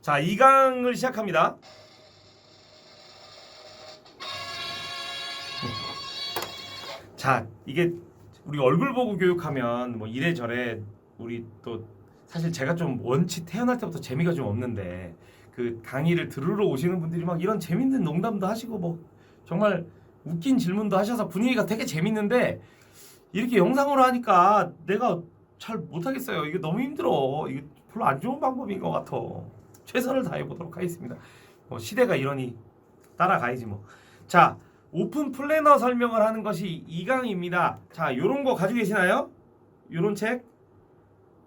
자, 2강을 시작합니다. 자, 이게 우리 얼굴 보고 교육하면 뭐 이래저래 우리 또 사실 제가 좀 원치 태어날 때부터 재미가 좀 없는데 그 강의를 들으러 오시는 분들이 막 이런 재밌는 농담도 하시고 뭐 정말 웃긴 질문도 하셔서 분위기가 되게 재밌는데 이렇게 영상으로 하니까 내가 잘 못하겠어요. 이게 너무 힘들어. 이게 별로 안 좋은 방법인 것 같아. 최선을 다해 보도록 하겠습니다. 뭐 시대가 이러니 따라가야지 뭐. 자, 오픈 플래너 설명을 하는 것이 2강입니다. 자, 요런 거 가지고 계시나요? 요런 책?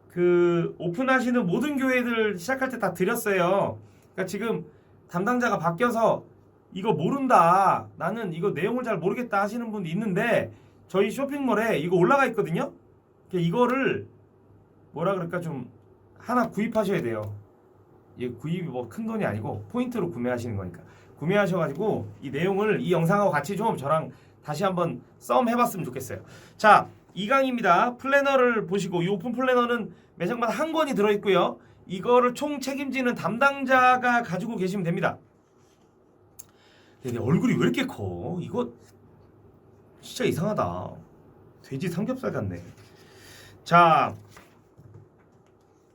그 오픈하시는 모든 교회들 시작할 때 다 드렸어요. 그러니까 지금 담당자가 바뀌어서 이거 모른다, 나는 이거 내용을 잘 모르겠다 하시는 분도 있는데 저희 쇼핑몰에 이거 올라가 있거든요. 그러니까 이거를 뭐라 그럴까 좀 하나 구입하셔야 돼요. 이게 구입이 뭐 큰 돈이 아니고 포인트로 구매하시는 거니까 구매하셔가지고 이 내용을 이 영상하고 같이 좀 저랑 다시 한번 썸 해봤으면 좋겠어요. 자, 2강입니다. 플래너를 보시고 이 오픈 플래너는 매장마다 한 권이 들어있고요. 이거를 총 책임지는 담당자가 가지고 계시면 됩니다. 내 얼굴이 왜 이렇게 커? 이거 진짜 이상하다. 돼지 삼겹살 같네. 자,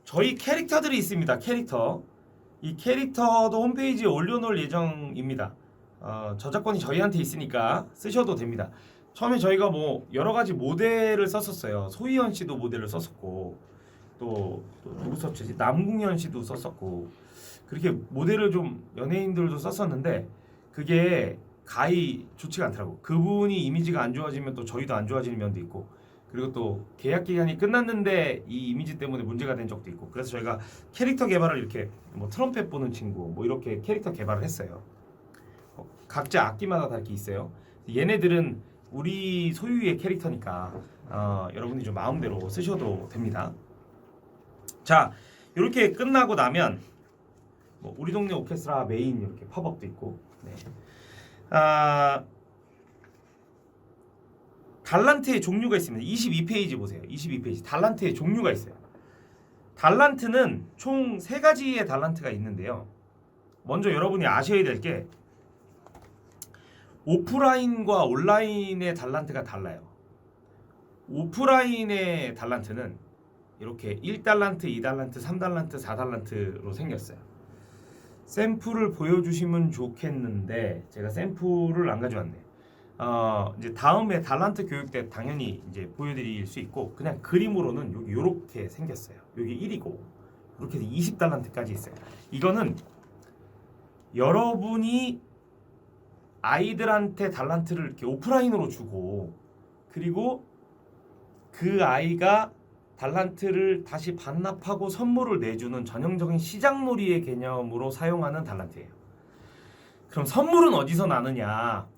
저희 캐릭터들이 있습니다. 캐릭터. 이 캐릭터도 홈페이지에 올려놓을 예정입니다. 저작권이 저희한테 있으니까 쓰셔도 됩니다. 처음에 저희가 뭐 여러 가지 모델을 썼었어요. 소희연 씨도 모델을 썼었고 또 누구 썼지? 남궁현 씨도 썼었고 그렇게 모델을 좀 연예인들도 썼었는데 그게 가히 좋지가 않더라고. 그분이 이미지가 안 좋아지면 또 저희도 안 좋아지는 면도 있고 그리고 또 계약 기간이 끝났는데 이 이미지 때문에 문제가 된 적도 있고 그래서 저희가 캐릭터 개발을 이렇게 뭐 트럼펫 보는 친구 뭐 이렇게 캐릭터 개발을 했어요. 각자 악기마다 다 이렇게 있어요. 얘네들은 우리 소유의 캐릭터니까 여러분이 좀 마음대로 쓰셔도 됩니다. 자, 이렇게 끝나고 나면 뭐 우리 동네 오케스트라 메인 이렇게 팝업도 있고 네. 달란트의 종류가 있습니다. 22페이지 보세요. 22페이지 달란트의 종류가 있어요. 달란트는 총 3가지의 달란트가 있는데요. 먼저 여러분이 아셔야 될 게 오프라인과 온라인의 달란트가 달라요. 오프라인의 달란트는 이렇게 1달란트, 2달란트, 3달란트, 4달란트로 생겼어요. 샘플을 보여주시면 좋겠는데 제가 샘플을 안 가져왔네. 이제 다음에 달란트 교육 때 당연히 이제 보여드릴 수 있고 그냥 그림으로는 여기 요렇게 생겼어요. 여기 1이고 이렇게 해서 20달란트까지 있어요. 이거는 여러분이 아이들한테 달란트를 이렇게 오프라인으로 주고 그리고 그 아이가 달란트를 다시 반납하고 선물을 내주는 전형적인 시장놀이의 개념으로 사용하는 달란트예요. 그럼 선물은 어디서 나느냐?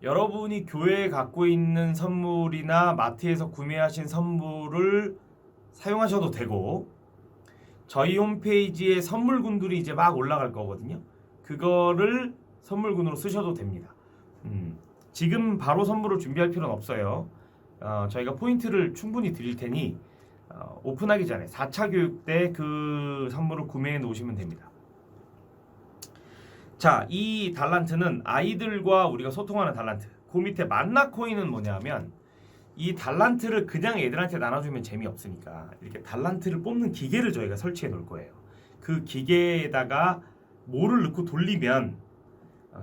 여러분이 교회에 갖고 있는 선물이나 마트에서 구매하신 선물을 사용하셔도 되고 저희 홈페이지에 선물군들이 이제 막 올라갈 거거든요. 그거를 선물군으로 쓰셔도 됩니다. 지금 바로 선물을 준비할 필요는 없어요. 저희가 포인트를 충분히 드릴 테니 오픈하기 전에 4차 교육 때 그 선물을 구매해 놓으시면 됩니다. 자, 이 달란트는 아이들과 우리가 소통하는 달란트. 그 밑에 만나코인은 뭐냐면 이 달란트를 그냥 애들한테 나눠주면 재미없으니까 이렇게 달란트를 뽑는 기계를 저희가 설치해 놓을 거예요. 그 기계에다가 뭐를 넣고 돌리면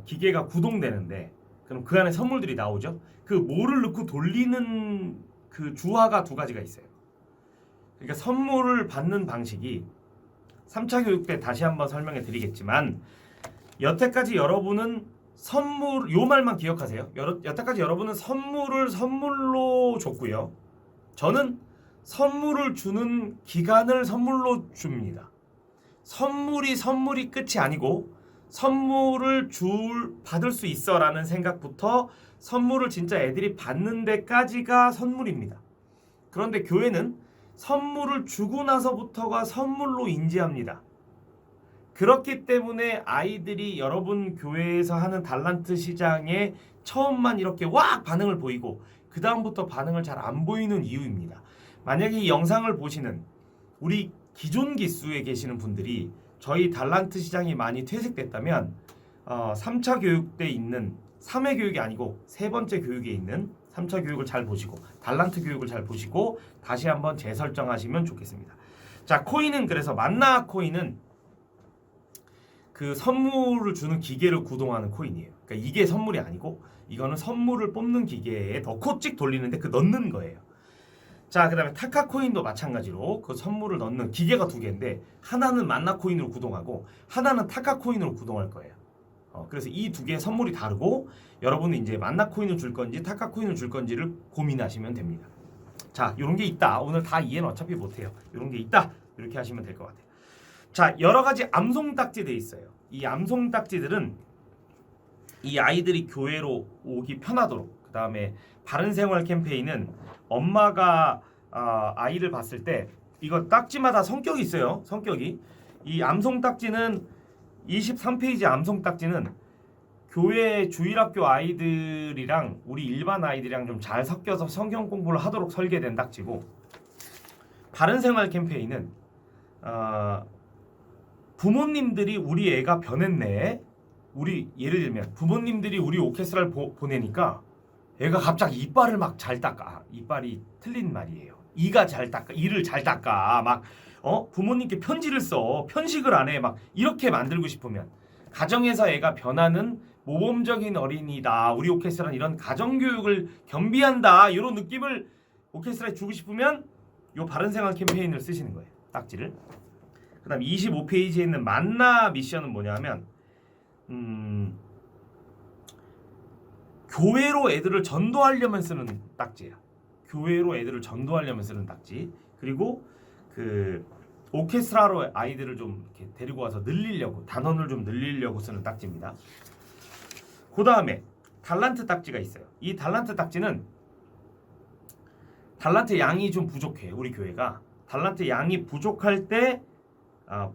기계가 구동되는데 그럼 그 안에 선물들이 나오죠. 그 뭐를 넣고 돌리는 그 주화가 2가지가 있어요. 그러니까 선물을 받는 방식이 3차 교육 때 다시 한번 설명해 드리겠지만 여태까지 여러분은 선물 요 말만 기억하세요. 여태까지 여러분은 선물을 선물로 줬고요. 저는 선물을 주는 기간을 선물로 줍니다. 선물이 끝이 아니고 선물을 받을 수 있어라는 생각부터 선물을 진짜 애들이 받는 데까지가 선물입니다. 그런데 교회는 선물을 주고 나서부터가 선물로 인지합니다. 그렇기 때문에 아이들이 여러분 교회에서 하는 달란트 시장에 처음만 이렇게 왁 반응을 보이고 그 다음부터 반응을 잘 안 보이는 이유입니다. 만약에 이 영상을 보시는 우리 기존 기수에 계시는 분들이 저희 달란트 시장이 많이 퇴색됐다면 3차 교육 때 있는 3회 교육이 아니고 세 번째 교육에 있는 3차 교육을 잘 보시고 달란트 교육을 잘 보시고 다시 한번 재설정하시면 좋겠습니다. 자, 코인은 그래서 만나 코인은 그 선물을 주는 기계를 구동하는 코인이에요. 그러니까 이게 선물이 아니고 이거는 선물을 뽑는 기계에 넣고 찍 돌리는데 그 넣는 거예요. 자, 그다음에 타카 코인도 마찬가지로 그 선물을 넣는 기계가 두 개인데 하나는 만나 코인으로 구동하고 하나는 타카 코인으로 구동할 거예요. 그래서 이 두 개의 선물이 다르고 여러분은 이제 만나 코인을 줄 건지 타카 코인을 줄 건지를 고민하시면 됩니다. 자, 이런 게 있다. 오늘 다 이해는 어차피 못해요. 이런 게 있다. 이렇게 하시면 될 것 같아요. 자, 여러 가지 암송 딱지들이 있어요. 이 암송 딱지들은 이 아이들이 교회로 오기 편하도록, 그 다음에 바른생활 캠페인은 엄마가 아이를 봤을 때 이거 딱지마다 성격이 있어요. 성격이. 이 암송 딱지는 23페이지 암송 딱지는 교회 주일학교 아이들이랑 우리 일반 아이들이랑 좀 잘 섞여서 성경 공부를 하도록 설계된 딱지고, 바른생활 캠페인은 부모님들이 우리 애가 변했네. 우리 예를 들면 부모님들이 우리 오케스트라를 보내니까 애가 갑자기 이빨을 막 잘 닦아. 이빨이 틀린 말이에요. 이가 잘 닦아. 이를 잘 닦아. 막 부모님께 편지를 써. 편식을 안 해. 막 이렇게 만들고 싶으면 가정에서 애가 변하는 모범적인 어린이다. 우리 오케스트라는 이런 가정교육을 겸비한다. 이런 느낌을 오케스트라에 주고 싶으면 요 바른생활 캠페인을 쓰시는 거예요. 딱지를. 그 다음 25페이지에 있는 만나 미션은 뭐냐면 교회로 애들을 전도하려면 쓰는 딱지야. 교회로 애들을 전도하려면 쓰는 딱지. 그리고 그 오케스트라로 아이들을 좀 이렇게 데리고 와서 늘리려고, 단원을 좀 늘리려고 쓰는 딱지입니다. 그 다음에 달란트 딱지가 있어요. 이 달란트 딱지는 달란트 양이 좀 부족해. 우리 교회가 달란트 양이 부족할 때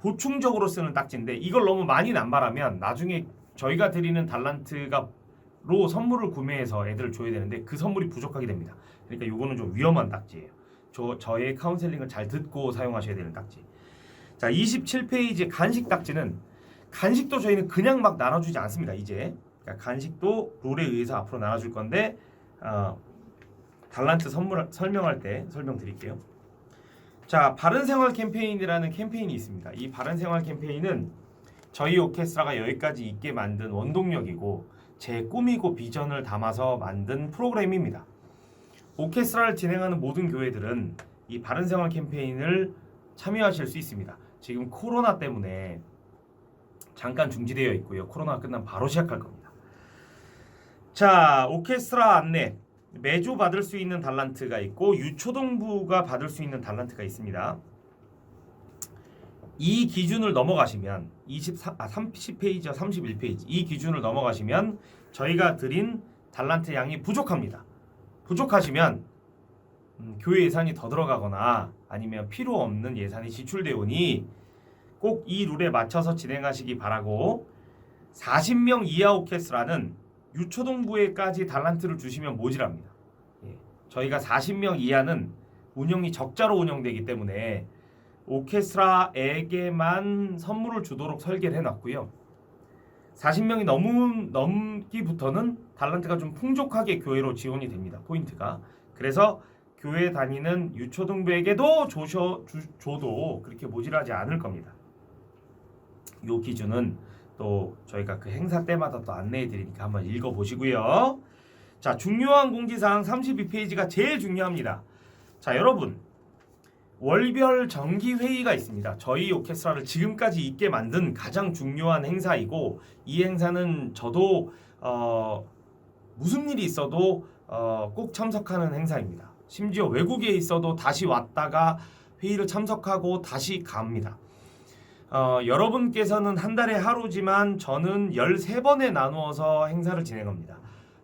보충적으로 쓰는 딱지인데 이걸 너무 많이 남발하면 나중에 저희가 드리는 달란트가로 선물을 구매해서 애들을 줘야 되는데 그 선물이 부족하게 됩니다. 그러니까 요거는 좀 위험한 딱지예요. 저의 카운셀링을 잘 듣고 사용하셔야 되는 딱지. 자, 27페이지 간식 딱지는 간식도 저희는 그냥 막 나눠주지 않습니다. 이제 그러니까 간식도 룰에 의해서 앞으로 나눠줄 건데 달란트 선물 설명할 때 설명드릴게요. 자, 바른생활 캠페인이라는 캠페인이 있습니다. 이 바른생활 캠페인은 저희 오케스트라가 여기까지 있게 만든 원동력이고 제 꿈이고 비전을 담아서 만든 프로그램입니다. 오케스트라를 진행하는 모든 교회들은 이 바른생활 캠페인을 참여하실 수 있습니다. 지금 코로나 때문에 잠깐 중지되어 있고요. 코로나가 끝나면 바로 시작할 겁니다. 자, 오케스트라 안내. 매주 받을 수 있는 달란트가 있고 유초등부가 받을 수 있는 달란트가 있습니다. 이 기준을 넘어가시면 30페이지와 31페이지 이 기준을 넘어가시면 저희가 드린 달란트 양이 부족합니다. 부족하시면 교회 예산이 더 들어가거나 아니면 필요 없는 예산이 지출되오니 꼭 이 룰에 맞춰서 진행하시기 바라고, 40명 이하 오케스트라는 유초등부에까지 달란트를 주시면 모자랍니다. 저희가 40명 이하는 운영이 적자로 운영되기 때문에 오케스트라에게만 선물을 주도록 설계를 해놨고요. 40명이 넘기부터는 달란트가 좀 풍족하게 교회로 지원이 됩니다. 포인트가. 그래서 교회 다니는 유초등부에게도 줘도 그렇게 모자라지 않을 겁니다. 요 기준은 또 저희가 그 행사 때마다 또 안내해 드리니까 한번 읽어보시고요. 자, 중요한 공지사항 32페이지가 제일 중요합니다. 자, 여러분, 월별 정기회의가 있습니다. 저희 오케스트라를 지금까지 있게 만든 가장 중요한 행사이고, 이 행사는 저도 무슨 일이 있어도 꼭 참석하는 행사입니다. 심지어 외국에 있어도 다시 왔다가 회의를 참석하고 다시 갑니다. 여러분께서는 한 달에 하루지만 저는 13번에 나누어서 행사를 진행합니다.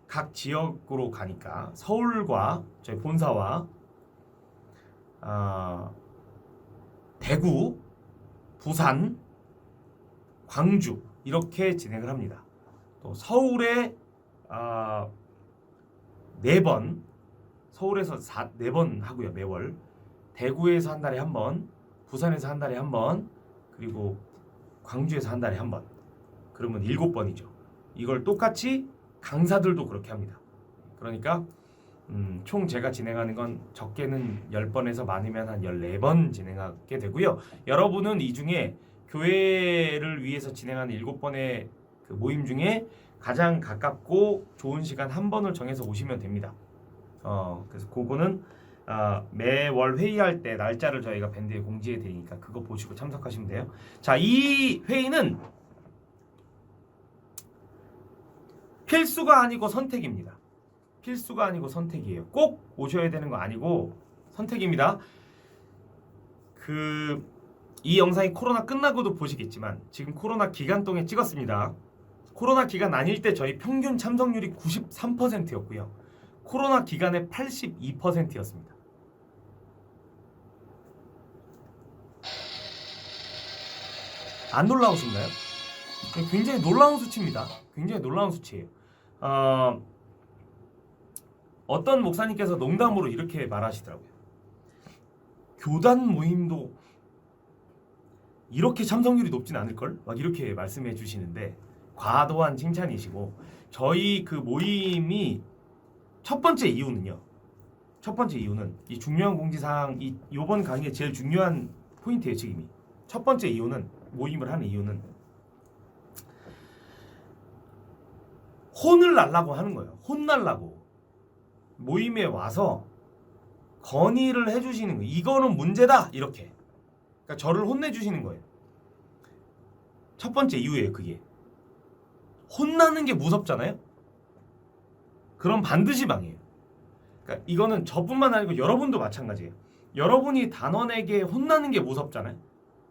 각 지역으로 가니까 서울과 저희 본사와 대구, 부산, 광주 이렇게 진행을 합니다. 또 서울에 4번, 서울에서 4번 하고요, 매월. 대구에서 한 달에 한 번, 부산에서 한 달에 한 번, 그리고 광주에서 한 달에 한 번. 그러면 7번이죠. 이걸 똑같이 강사들도 그렇게 합니다. 그러니까 총 제가 진행하는 건 적게는 10번에서 많으면 한 14번 진행하게 되고요. 여러분은 이 중에 교회를 위해서 진행하는 7번의 그 모임 중에 가장 가깝고 좋은 시간 한 번을 정해서 오시면 됩니다. 그래서 그거는 매월 회의할 때 날짜를 저희가 밴드에 공지해 드리니까 그거 보시고 참석하시면 돼요. 자, 이 회의는 필수가 아니고 선택입니다. 필수가 아니고 선택이에요. 꼭 오셔야 되는 거 아니고 선택입니다. 이 영상이 코로나 끝나고도 보시겠지만 지금 코로나 기간 동안 찍었습니다. 코로나 기간 아닐 때 저희 평균 참석률이 93%였고요. 코로나 기간에 82%였습니다. 안 놀라우신가요? 굉장히 놀라운 수치입니다. 굉장히 놀라운 수치예요. 어떤 목사님께서 농담으로 이렇게 말하시더라고요. 교단 모임도 이렇게 참석률이 높진 않을걸? 막 이렇게 말씀해 주시는데 과도한 칭찬이시고, 저희 그 모임이 첫 번째 이유는 이 중요한 공지사항, 요번 강의의 제일 중요한 포인트예요. 지금이 첫 번째 이유는, 모임을 하는 이유는 혼을 날라고 하는 거예요. 혼날라고 모임에 와서 건의를 해주시는 거예요. 이거는 문제다, 이렇게. 그러니까 저를 혼내주시는 거예요. 첫 번째 이유예요. 그게 혼나는 게 무섭잖아요. 그럼 반드시 망해요. 그러니까 이거는 저뿐만 아니고 여러분도 마찬가지예요. 여러분이 단원에게 혼나는 게 무섭잖아요.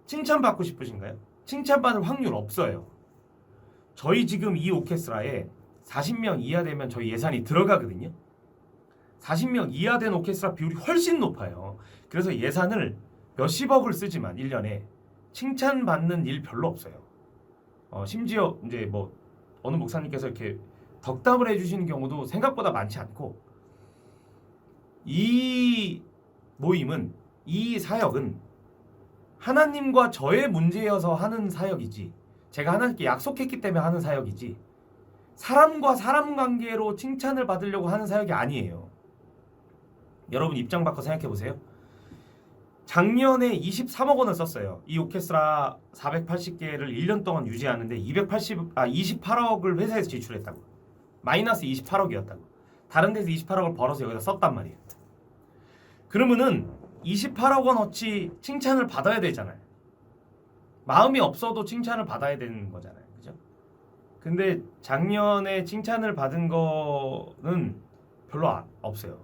칭찬받고 싶으신가요? 칭찬받을 확률 없어요. 저희 지금 이 오케스트라에 40명 이하 되면 저희 예산이 들어가거든요. 40명 이하 된 오케스트라 비율이 훨씬 높아요. 그래서 예산을 몇십억을 쓰지만 1년에 칭찬받는 일 별로 없어요. 심지어 이제 뭐 어느 목사님께서 이렇게 덕담을 해주시는 경우도 생각보다 많지 않고, 이 모임은, 이 사역은 하나님과 저의 문제여서 하는 사역이지, 제가 하나님께 약속했기 때문에 하는 사역이지, 사람과 사람 관계로 칭찬을 받으려고 하는 사역이 아니에요. 여러분 입장 바꿔 생각해 보세요. 작년에 23억 원을 썼어요. 이 오케스트라 480개를 1년 동안 유지하는데 28억을 회사에서 지출했다고. 마이너스 28억이었다고. 다른 데서 28억을 벌어서 여기다 썼단 말이에요. 그러면은 28억 원어치 칭찬을 받아야 되잖아요. 마음이 없어도 칭찬을 받아야 되는 거잖아요. 그죠? 근데 작년에 칭찬을 받은 거는 별로 없어요.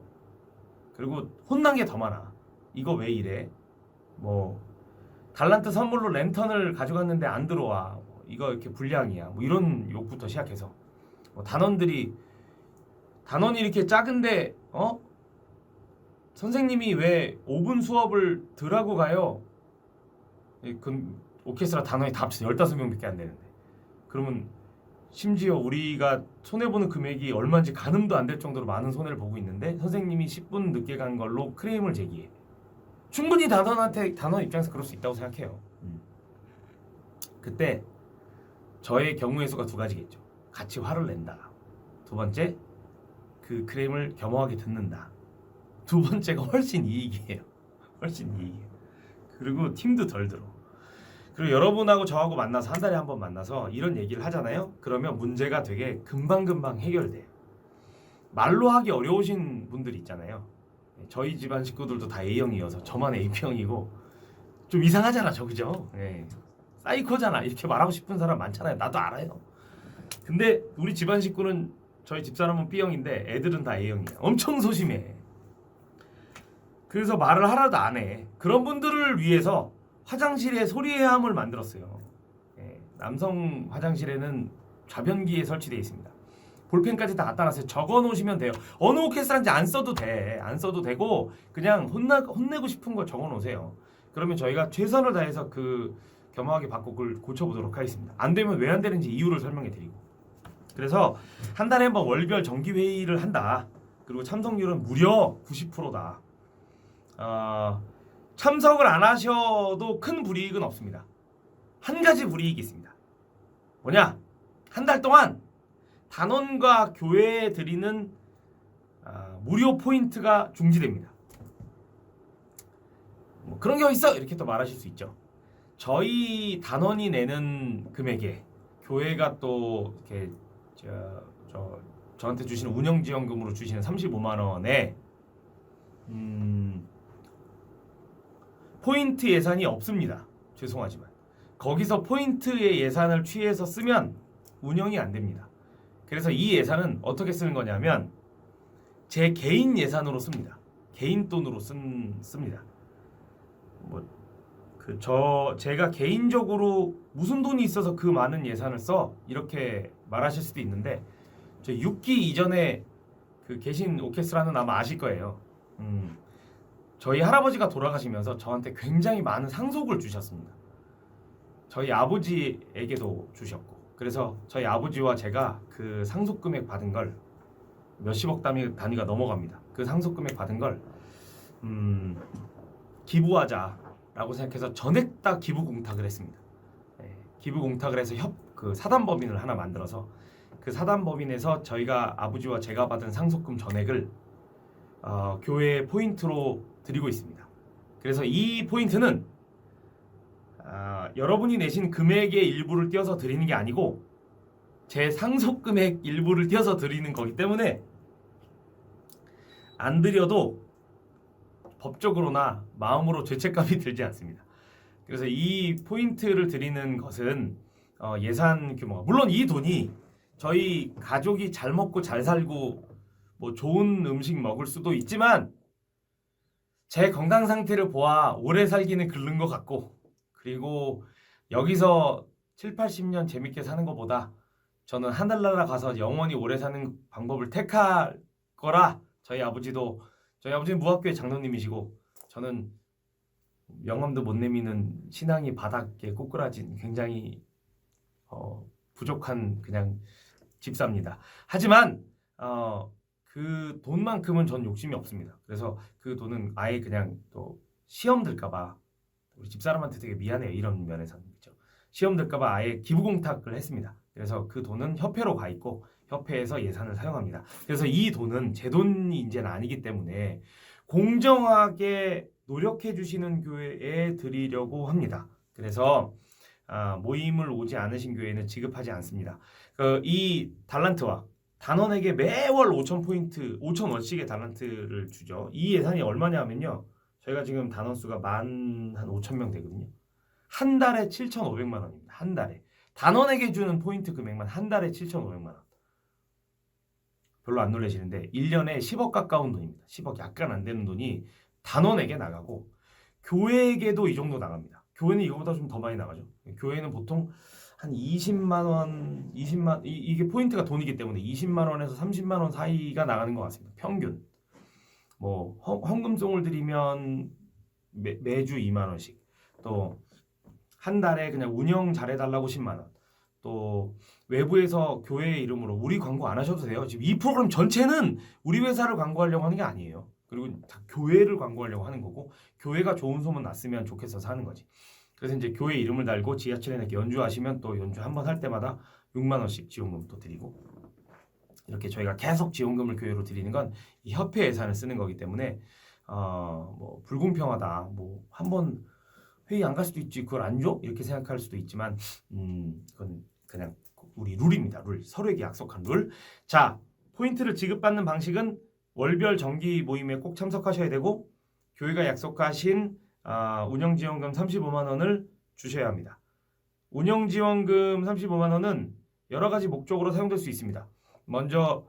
그리고 혼난 게 더 많아. 이거 왜 이래? 뭐 달란트 선물로 랜턴을 가져갔는데 안 들어와. 이거 이렇게 불량이야. 뭐 이런 욕부터 시작해서 단원이 이렇게 작은데 선생님이 왜 5분 수업을 덜하고 가요? 그 오케스트라 단원이 다 합쳐서 15명밖에 안 되는데. 그러면 심지어 우리가 손해보는 금액이 얼마인지 가늠도 안 될 정도로 많은 손해를 보고 있는데 선생님이 10분 늦게 간 걸로 크레임을 제기해. 충분히 단원 입장에서 그럴 수 있다고 생각해요. 그때 저의 경우의 수가 두 가지겠죠. 같이 화를 낸다. 두 번째, 그 크레임을 겸허하게 듣는다. 두 번째가 훨씬 이익이에요. 훨씬 이익이에요. 그리고 팀도 덜 들어. 그리고 여러분하고 저하고 만나서 한 달에 한 번 만나서 이런 얘기를 하잖아요. 그러면 문제가 되게 금방금방 해결돼요. 말로 하기 어려우신 분들이 있잖아요. 저희 집안 식구들도 다 A형이어서 저만 AB형이고 좀 이상하잖아, 그죠? 네. 사이코잖아. 이렇게 말하고 싶은 사람 많잖아요. 나도 알아요. 근데 우리 집안 식구는, 저희 집사람은 B형인데 애들은 다 A형이야. 엄청 소심해. 그래서 말을 하나도 안 해. 그런 분들을 위해서 화장실에 소리해함을 만들었어요. 남성 화장실에는 좌변기에 설치되어 있습니다. 볼펜까지 다 갖다 놨어요. 적어 놓으시면 돼요. 어느 오케스트라인지 안 써도 돼. 안 써도 되고 그냥 혼내고 싶은 거 적어 놓으세요. 그러면 저희가 최선을 다해서 그 겸허하게 받고 그걸 고쳐보도록 하겠습니다. 안 되면 왜 안 되는지 이유를 설명해 드리고. 그래서 한 달에 한 번 월별 정기회의를 한다. 그리고 참석률은 무려 90%다. 참석을 안 하셔도 큰 불이익은 없습니다. 한 가지 불이익이 있습니다. 뭐냐? 한 달 동안 단원과 교회에 드리는 무료 포인트가 중지됩니다. 뭐 그런 게 있어 이렇게 또 말하실 수 있죠. 저희 단원이 내는 금액에 교회가 또 이렇게 저한테 주시는 운영지원금으로 주시는 35만 원에 포인트 예산이 없습니다. 죄송하지만 거기서 포인트의 예산을 취해서 쓰면 운영이 안 됩니다. 그래서 이 예산은 어떻게 쓰는 거냐면 제 개인 예산으로 씁니다. 개인 돈으로 씁니다. 제가 개인적으로 무슨 돈이 있어서 그 많은 예산을 써 이렇게 말하실 수도 있는데 저 6기 이전에 그 계신 오케스트라는 아마 아실 거예요. 저희 할아버지가 돌아가시면서 저한테 굉장히 많은 상속을 주셨습니다. 저희 아버지에게도 주셨고 그래서 저희 아버지와 제가 그 상속 금액 받은 걸 몇십억 단위가 넘어갑니다. 그 상속 금액 받은 걸 기부하자라고 생각해서 전액 다 기부 공탁을 했습니다. 기부 공탁을 해서 그 사단법인을 하나 만들어서 그 사단법인에서 저희가 아버지와 제가 받은 상속금 전액을 교회 포인트로 드리고 있습니다. 그래서 이 포인트는 여러분이 내신 금액의 일부를 떼어서 드리는 게 아니고 제 상속금액 일부를 떼어서 드리는 거기 때문에 안 드려도 법적으로나 마음으로 죄책감이 들지 않습니다. 그래서 이 포인트를 드리는 것은 예산 규모가 물론 이 돈이 저희 가족이 잘 먹고 잘 살고 뭐 좋은 음식 먹을 수도 있지만 제 건강 상태를 보아 오래 살기는 글른 것 같고 그리고 여기서 7, 80년 재밌게 사는 것보다 저는 하늘나라 가서 영원히 오래 사는 방법을 택할 거라 저희 아버지는 무학교의 장로님이시고 저는 명함도 못 내미는 신앙이 바닥에 꼬꾸라진 굉장히 부족한 그냥 집사입니다. 하지만 그 돈만큼은 전 욕심이 없습니다. 그래서 그 돈은 아예 그냥 또 시험 들까봐 우리 집사람한테 되게 미안해요. 이런 면에서는 그렇죠. 시험 들까봐 아예 기부공탁을 했습니다. 그래서 그 돈은 협회로 가 있고 협회에서 예산을 사용합니다. 그래서 이 돈은 제 돈이 이제는 아니기 때문에 공정하게 노력해 주시는 교회에 드리려고 합니다. 그래서 모임을 오지 않으신 교회는 지급하지 않습니다. 이 달란트와 단원에게 매월 5,000포인트, 5,000원씩의 달란트를 주죠. 이 예산이 얼마냐면요. 저희가 지금 단원 수가 한 5,000명 되거든요. 한 달에 7,500만 원입니다. 한 달에. 단원에게 주는 포인트 금액만 한 달에 7,500만 원. 별로 안 놀라시는데 1년에 10억 가까운 돈입니다. 10억 약간 안 되는 돈이 단원에게 나가고 교회에게도 이 정도 나갑니다. 교회는 이거보다 좀 더 많이 나가죠. 교회는 보통 한 20만 원, 이게 포인트가 돈이기 때문에 20만 원에서 30만 원 사이가 나가는 것 같습니다. 평균. 뭐 헌금송을 드리면 매주 2만 원씩. 또 한 달에 그냥 운영 잘해달라고 10만 원. 또 외부에서 교회 이름으로 우리 광고 안 하셔도 돼요. 지금 이 프로그램 전체는 우리 회사를 광고하려고 하는 게 아니에요. 그리고 다 교회를 광고하려고 하는 거고 교회가 좋은 소문 났으면 좋겠어서 하는 거지. 그래서 이제 교회 이름을 달고 지하철에 이렇게 연주하시면 또 연주 한 번 할 때마다 6만 원씩 지원금 또 드리고 이렇게 저희가 계속 지원금을 교회로 드리는 건 이 협회 예산을 쓰는 거기 때문에 뭐 불공평하다. 뭐 한 번 회의 안 갈 수도 있지 그걸 안 줘? 이렇게 생각할 수도 있지만 그건 그냥 우리 룰입니다. 룰. 서로에게 약속한 룰. 자, 포인트를 지급받는 방식은 월별 정기 모임에 꼭 참석하셔야 되고 교회가 약속하신 운영지원금 35만 원을 주셔야 합니다. 운영지원금 35만 원은 여러 가지 목적으로 사용될 수 있습니다. 먼저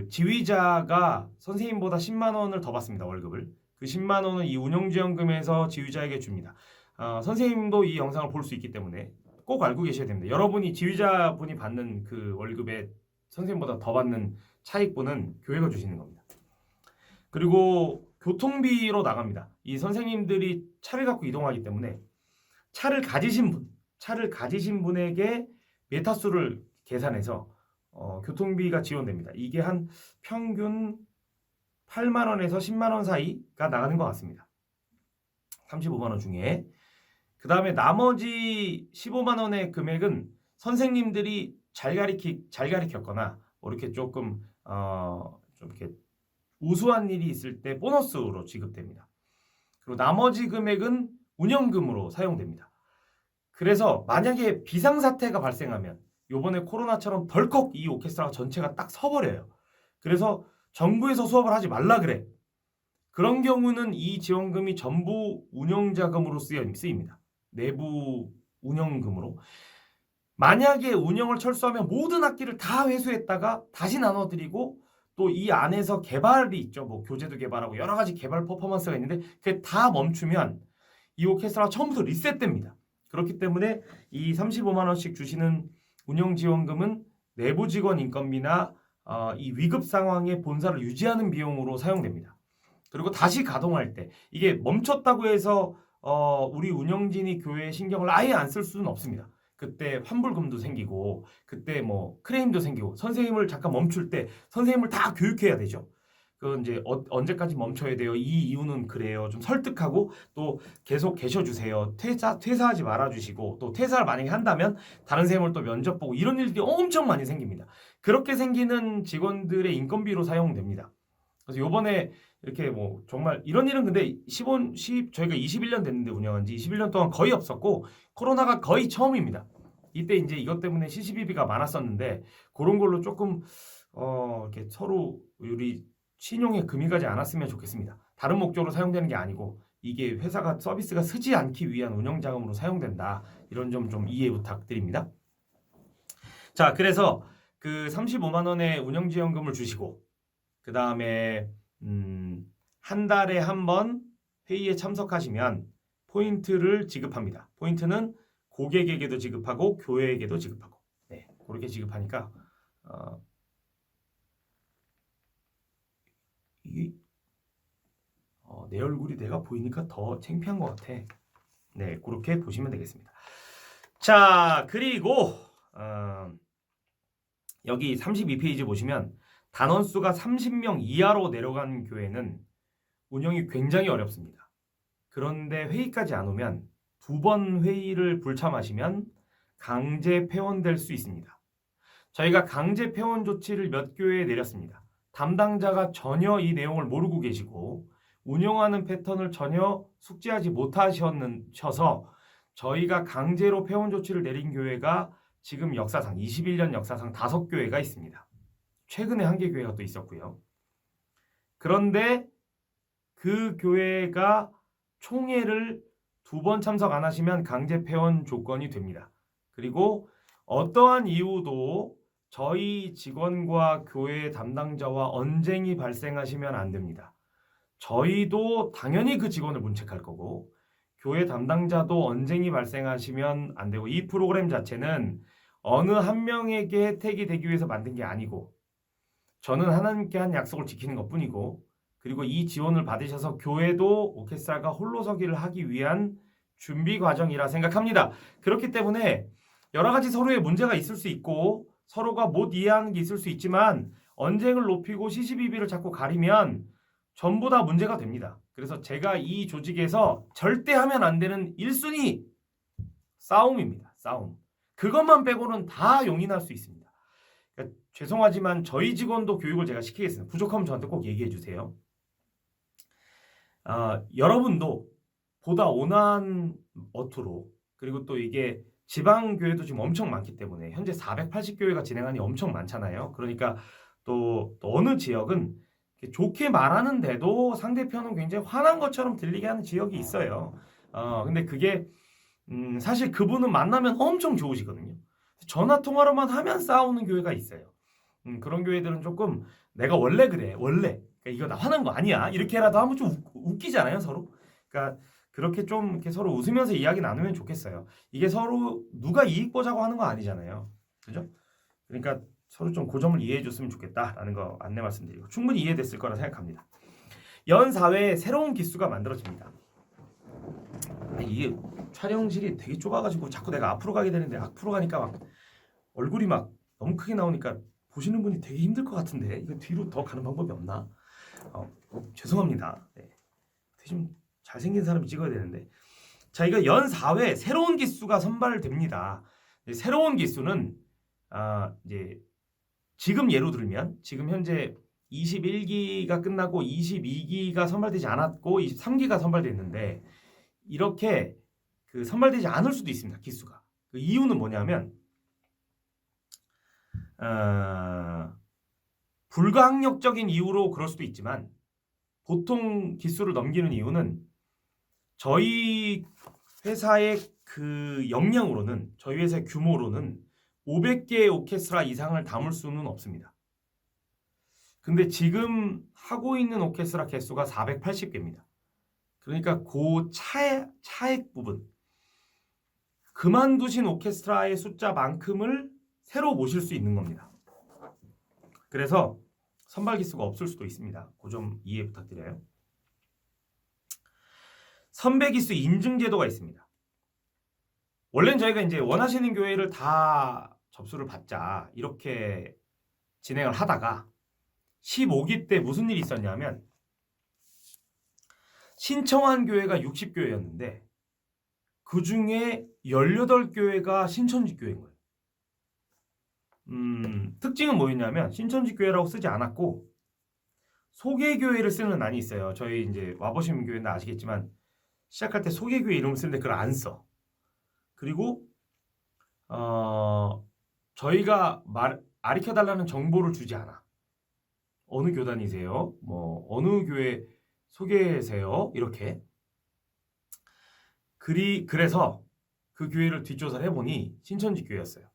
지휘자가 선생님보다 10만 원을 더 받습니다. 월급을. 그 10만 원은 이 운영지원금에서 지휘자에게 줍니다. 선생님도 이 영상을 볼 수 있기 때문에 꼭 알고 계셔야 됩니다. 여러분이 지휘자분이 받는 그 월급에 선생님보다 더 받는 차익분은 교회가 주시는 겁니다. 그리고 교통비로 나갑니다. 이 선생님들이 차를 갖고 이동하기 때문에 차를 가지신 분에게 메타수를 계산해서 교통비가 지원됩니다. 이게 한 평균 8만 원에서 10만 원 사이가 나가는 것 같습니다. 35만 원 중에 그 다음에 나머지 15만 원의 금액은 선생님들이 잘 가르쳤거나 뭐 이렇게 조금 좀 이렇게 우수한 일이 있을 때 보너스로 지급됩니다. 그리고 나머지 금액은 운영금으로 사용됩니다. 그래서 만약에 비상사태가 발생하면 요번에 코로나처럼 덜컥 이 오케스트라 전체가 딱 서버려요. 그래서 정부에서 수업을 하지 말라 그래. 그런 경우는 이 지원금이 전부 운영자금으로 쓰입니다. 내부 운영금으로. 만약에 운영을 철수하면 모든 학기를 다 회수했다가 다시 나눠드리고 또 이 안에서 개발이 있죠. 뭐 교재도 개발하고 여러 가지 개발 퍼포먼스가 있는데 그게 다 멈추면 이 오케스트라가 처음부터 리셋됩니다. 그렇기 때문에 이 35만 원씩 주시는 운영지원금은 내부 직원 인건비나 이 위급 상황의 본사를 유지하는 비용으로 사용됩니다. 그리고 다시 가동할 때 이게 멈췄다고 해서 우리 운영진이 교회에 신경을 아예 안 쓸 수는 없습니다. 그때 환불금도 생기고 그때 뭐 크레임도 생기고 선생님을 잠깐 멈출 때 선생님을 다 교육해야 되죠. 그 이제 언제까지 멈춰야 돼요? 이 이유는 그래요. 좀 설득하고 또 계속 계셔주세요. 퇴사하지 말아주시고 또 퇴사를 만약에 한다면 다른 선생님을 또 면접 보고 이런 일들이 엄청 많이 생깁니다. 그렇게 생기는 직원들의 인건비로 사용됩니다. 그래서 요번에 이렇게 뭐 정말 이런 일은 근데 저희가 21년 됐는데 운영한 지 21년 동안 거의 없었고 코로나가 거의 처음입니다. 이때 이제 이것 때문에 시시비비가 많았었는데 그런 걸로 조금 이렇게 서로 우리 신용에 금이 가지 않았으면 좋겠습니다. 다른 목적으로 사용되는 게 아니고 이게 회사가 서비스가 쓰지 않기 위한 운영자금으로 사용된다. 이런 점 좀 이해 부탁드립니다. 자, 그래서 그 35만 원의 운영지원금을 주시고 그 다음에 한 달에 한 번 회의에 참석하시면 포인트를 지급합니다. 포인트는 고객에게도 지급하고 교회에게도 지급하고 네, 그렇게 지급하니까 이게 내 얼굴이 내가 보이니까 더 창피한 것 같아. 네, 그렇게 보시면 되겠습니다. 자, 그리고 여기 32페이지 보시면 단원수가 30명 이하로 내려간 교회는 운영이 굉장히 어렵습니다. 그런데 회의까지 안 오면 2번 회의를 불참하시면 강제 폐원될 수 있습니다. 저희가 강제 폐원 조치를 몇 교회에 내렸습니다. 담당자가 전혀 이 내용을 모르고 계시고 운영하는 패턴을 전혀 숙지하지 못하셔서 저희가 강제로 폐원 조치를 내린 교회가 지금 역사상 21년 역사상 5교회가 있습니다. 최근에 한 개 교회가 또 있었고요. 그런데 그 교회가 총회를 2번 참석 안 하시면 강제 폐원 조건이 됩니다. 그리고 어떠한 이유도 저희 직원과 교회 담당자와 언쟁이 발생하시면 안 됩니다. 저희도 당연히 그 직원을 문책할 거고 교회 담당자도 언쟁이 발생하시면 안 되고 이 프로그램 자체는 어느 한 명에게 혜택이 되기 위해서 만든 게 아니고 저는 하나님께 한 약속을 지키는 것뿐이고 그리고 이 지원을 받으셔서 교회도 오케스트라가 홀로서기를 하기 위한 준비 과정이라 생각합니다. 그렇기 때문에 여러 가지 서로의 문제가 있을 수 있고 서로가 못 이해하는 게 있을 수 있지만 언쟁을 높이고 시시비비를 자꾸 가리면 전부 다 문제가 됩니다. 그래서 제가 이 조직에서 절대 하면 안 되는 1순위 싸움입니다. 싸움. 그것만 빼고는 다 용인할 수 있습니다. 그러니까 죄송하지만 저희 직원도 교육을 제가 시키겠습니다. 부족하면 저한테 꼭 얘기해 주세요. 여러분도 보다 온화한 어투로 그리고 또 이게 지방교회도 지금 엄청 많기 때문에 현재 480교회가 진행하니 엄청 많잖아요. 그러니까 또 어느 지역은 좋게 말하는데도 상대편은 굉장히 화난 것처럼 들리게 하는 지역이 있어요. 근데 그게 사실 그분은 만나면 엄청 좋으시거든요. 전화 통화로만 하면 싸우는 교회가 있어요. 그런 교회들은 조금 내가 원래 그래 원래 그러니까 이거 나 화난 거 아니야 이렇게라도 하면 좀 웃기잖아요 서로. 그러니까 그렇게 좀 이렇게 서로 웃으면서 이야기 나누면 좋겠어요. 이게 서로 누가 이익 보자고 하는 거 아니잖아요. 그죠? 그러니까 서로 좀 그 점을 이해해 줬으면 좋겠다라는 거 안내 말씀드리고 충분히 이해됐을 거라 생각합니다. 연 4회에 새로운 기수가 만들어집니다. 이게 촬영실이 되게 좁아가지고 자꾸 내가 앞으로 가게 되는데 앞으로 가니까 막 얼굴이 막 너무 크게 나오니까 보시는 분이 되게 힘들 것 같은데 이거 뒤로 더 가는 방법이 없나? 죄송합니다. 네. 좀 잘생긴 사람이 찍어야 되는데 자, 이거 연 4회 새로운 기수가 선발됩니다. 새로운 기수는 이제 지금 예로 들면 지금 현재 21기가 끝나고 22기가 선발되지 않았고 23기가 선발됐는데 이렇게 그 선발되지 않을 수도 있습니다. 기수가. 그 이유는 뭐냐면 불가항력적인 이유로 그럴 수도 있지만 보통 기수를 넘기는 이유는 저희 회사의 그 역량으로는 저희 회사의 규모로는 500개의 오케스트라 이상을 담을 수는 없습니다. 근데 지금 하고 있는 오케스트라 개수가 480개입니다. 그러니까 그 차액 부분 그만두신 오케스트라의 숫자만큼을 새로 모실 수 있는 겁니다. 그래서 선발 기수가 없을 수도 있습니다. 그 점 이해 부탁드려요. 선배 기수 인증 제도가 있습니다. 원래는 저희가 이제 원하시는 교회를 다 접수를 받자 이렇게 진행을 하다가 15기 때 무슨 일이 있었냐면 신청한 교회가 60교회였는데 그 중에 18교회가 신천지 교회인 거예요. 특징은 뭐였냐면 신천지 교회라고 쓰지 않았고 소개교회를 쓰는 난이 있어요. 저희 이제 와보시는 교회는 아시겠지만 시작할 때 소개교회 이름을 쓰는데 그걸 안 써. 그리고 저희가 가르쳐달라는 정보를 주지 않아. 어느 교단이세요? 뭐 어느 교회 소개세요? 이렇게. 그래서 그 교회를 뒷조사를 해보니 신천지 교회였어요.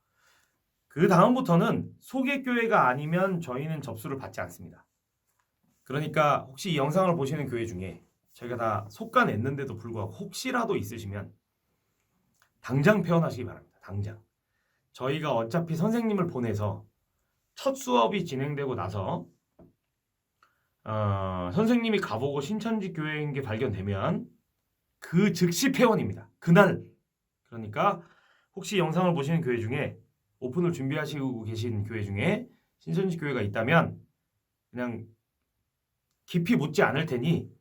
그 다음부터는 소개교회가 아니면 저희는 접수를 받지 않습니다. 그러니까 혹시 이 영상을 보시는 교회 중에 저희가 다 속간냈는데도 불구하고 혹시라도 있으시면 당장 폐원하시기 바랍니다. 당장. 저희가 어차피 선생님을 보내서 첫 수업이 진행되고 나서 선생님이 가보고 신천지 교회인 게 발견되면 그 즉시 폐원입니다. 그날. 그러니까 혹시 영상을 보시는 교회 중에 오픈을 준비하시고 계신 교회 중에 신천지 교회가 있다면 그냥 깊이 묻지 않을 테니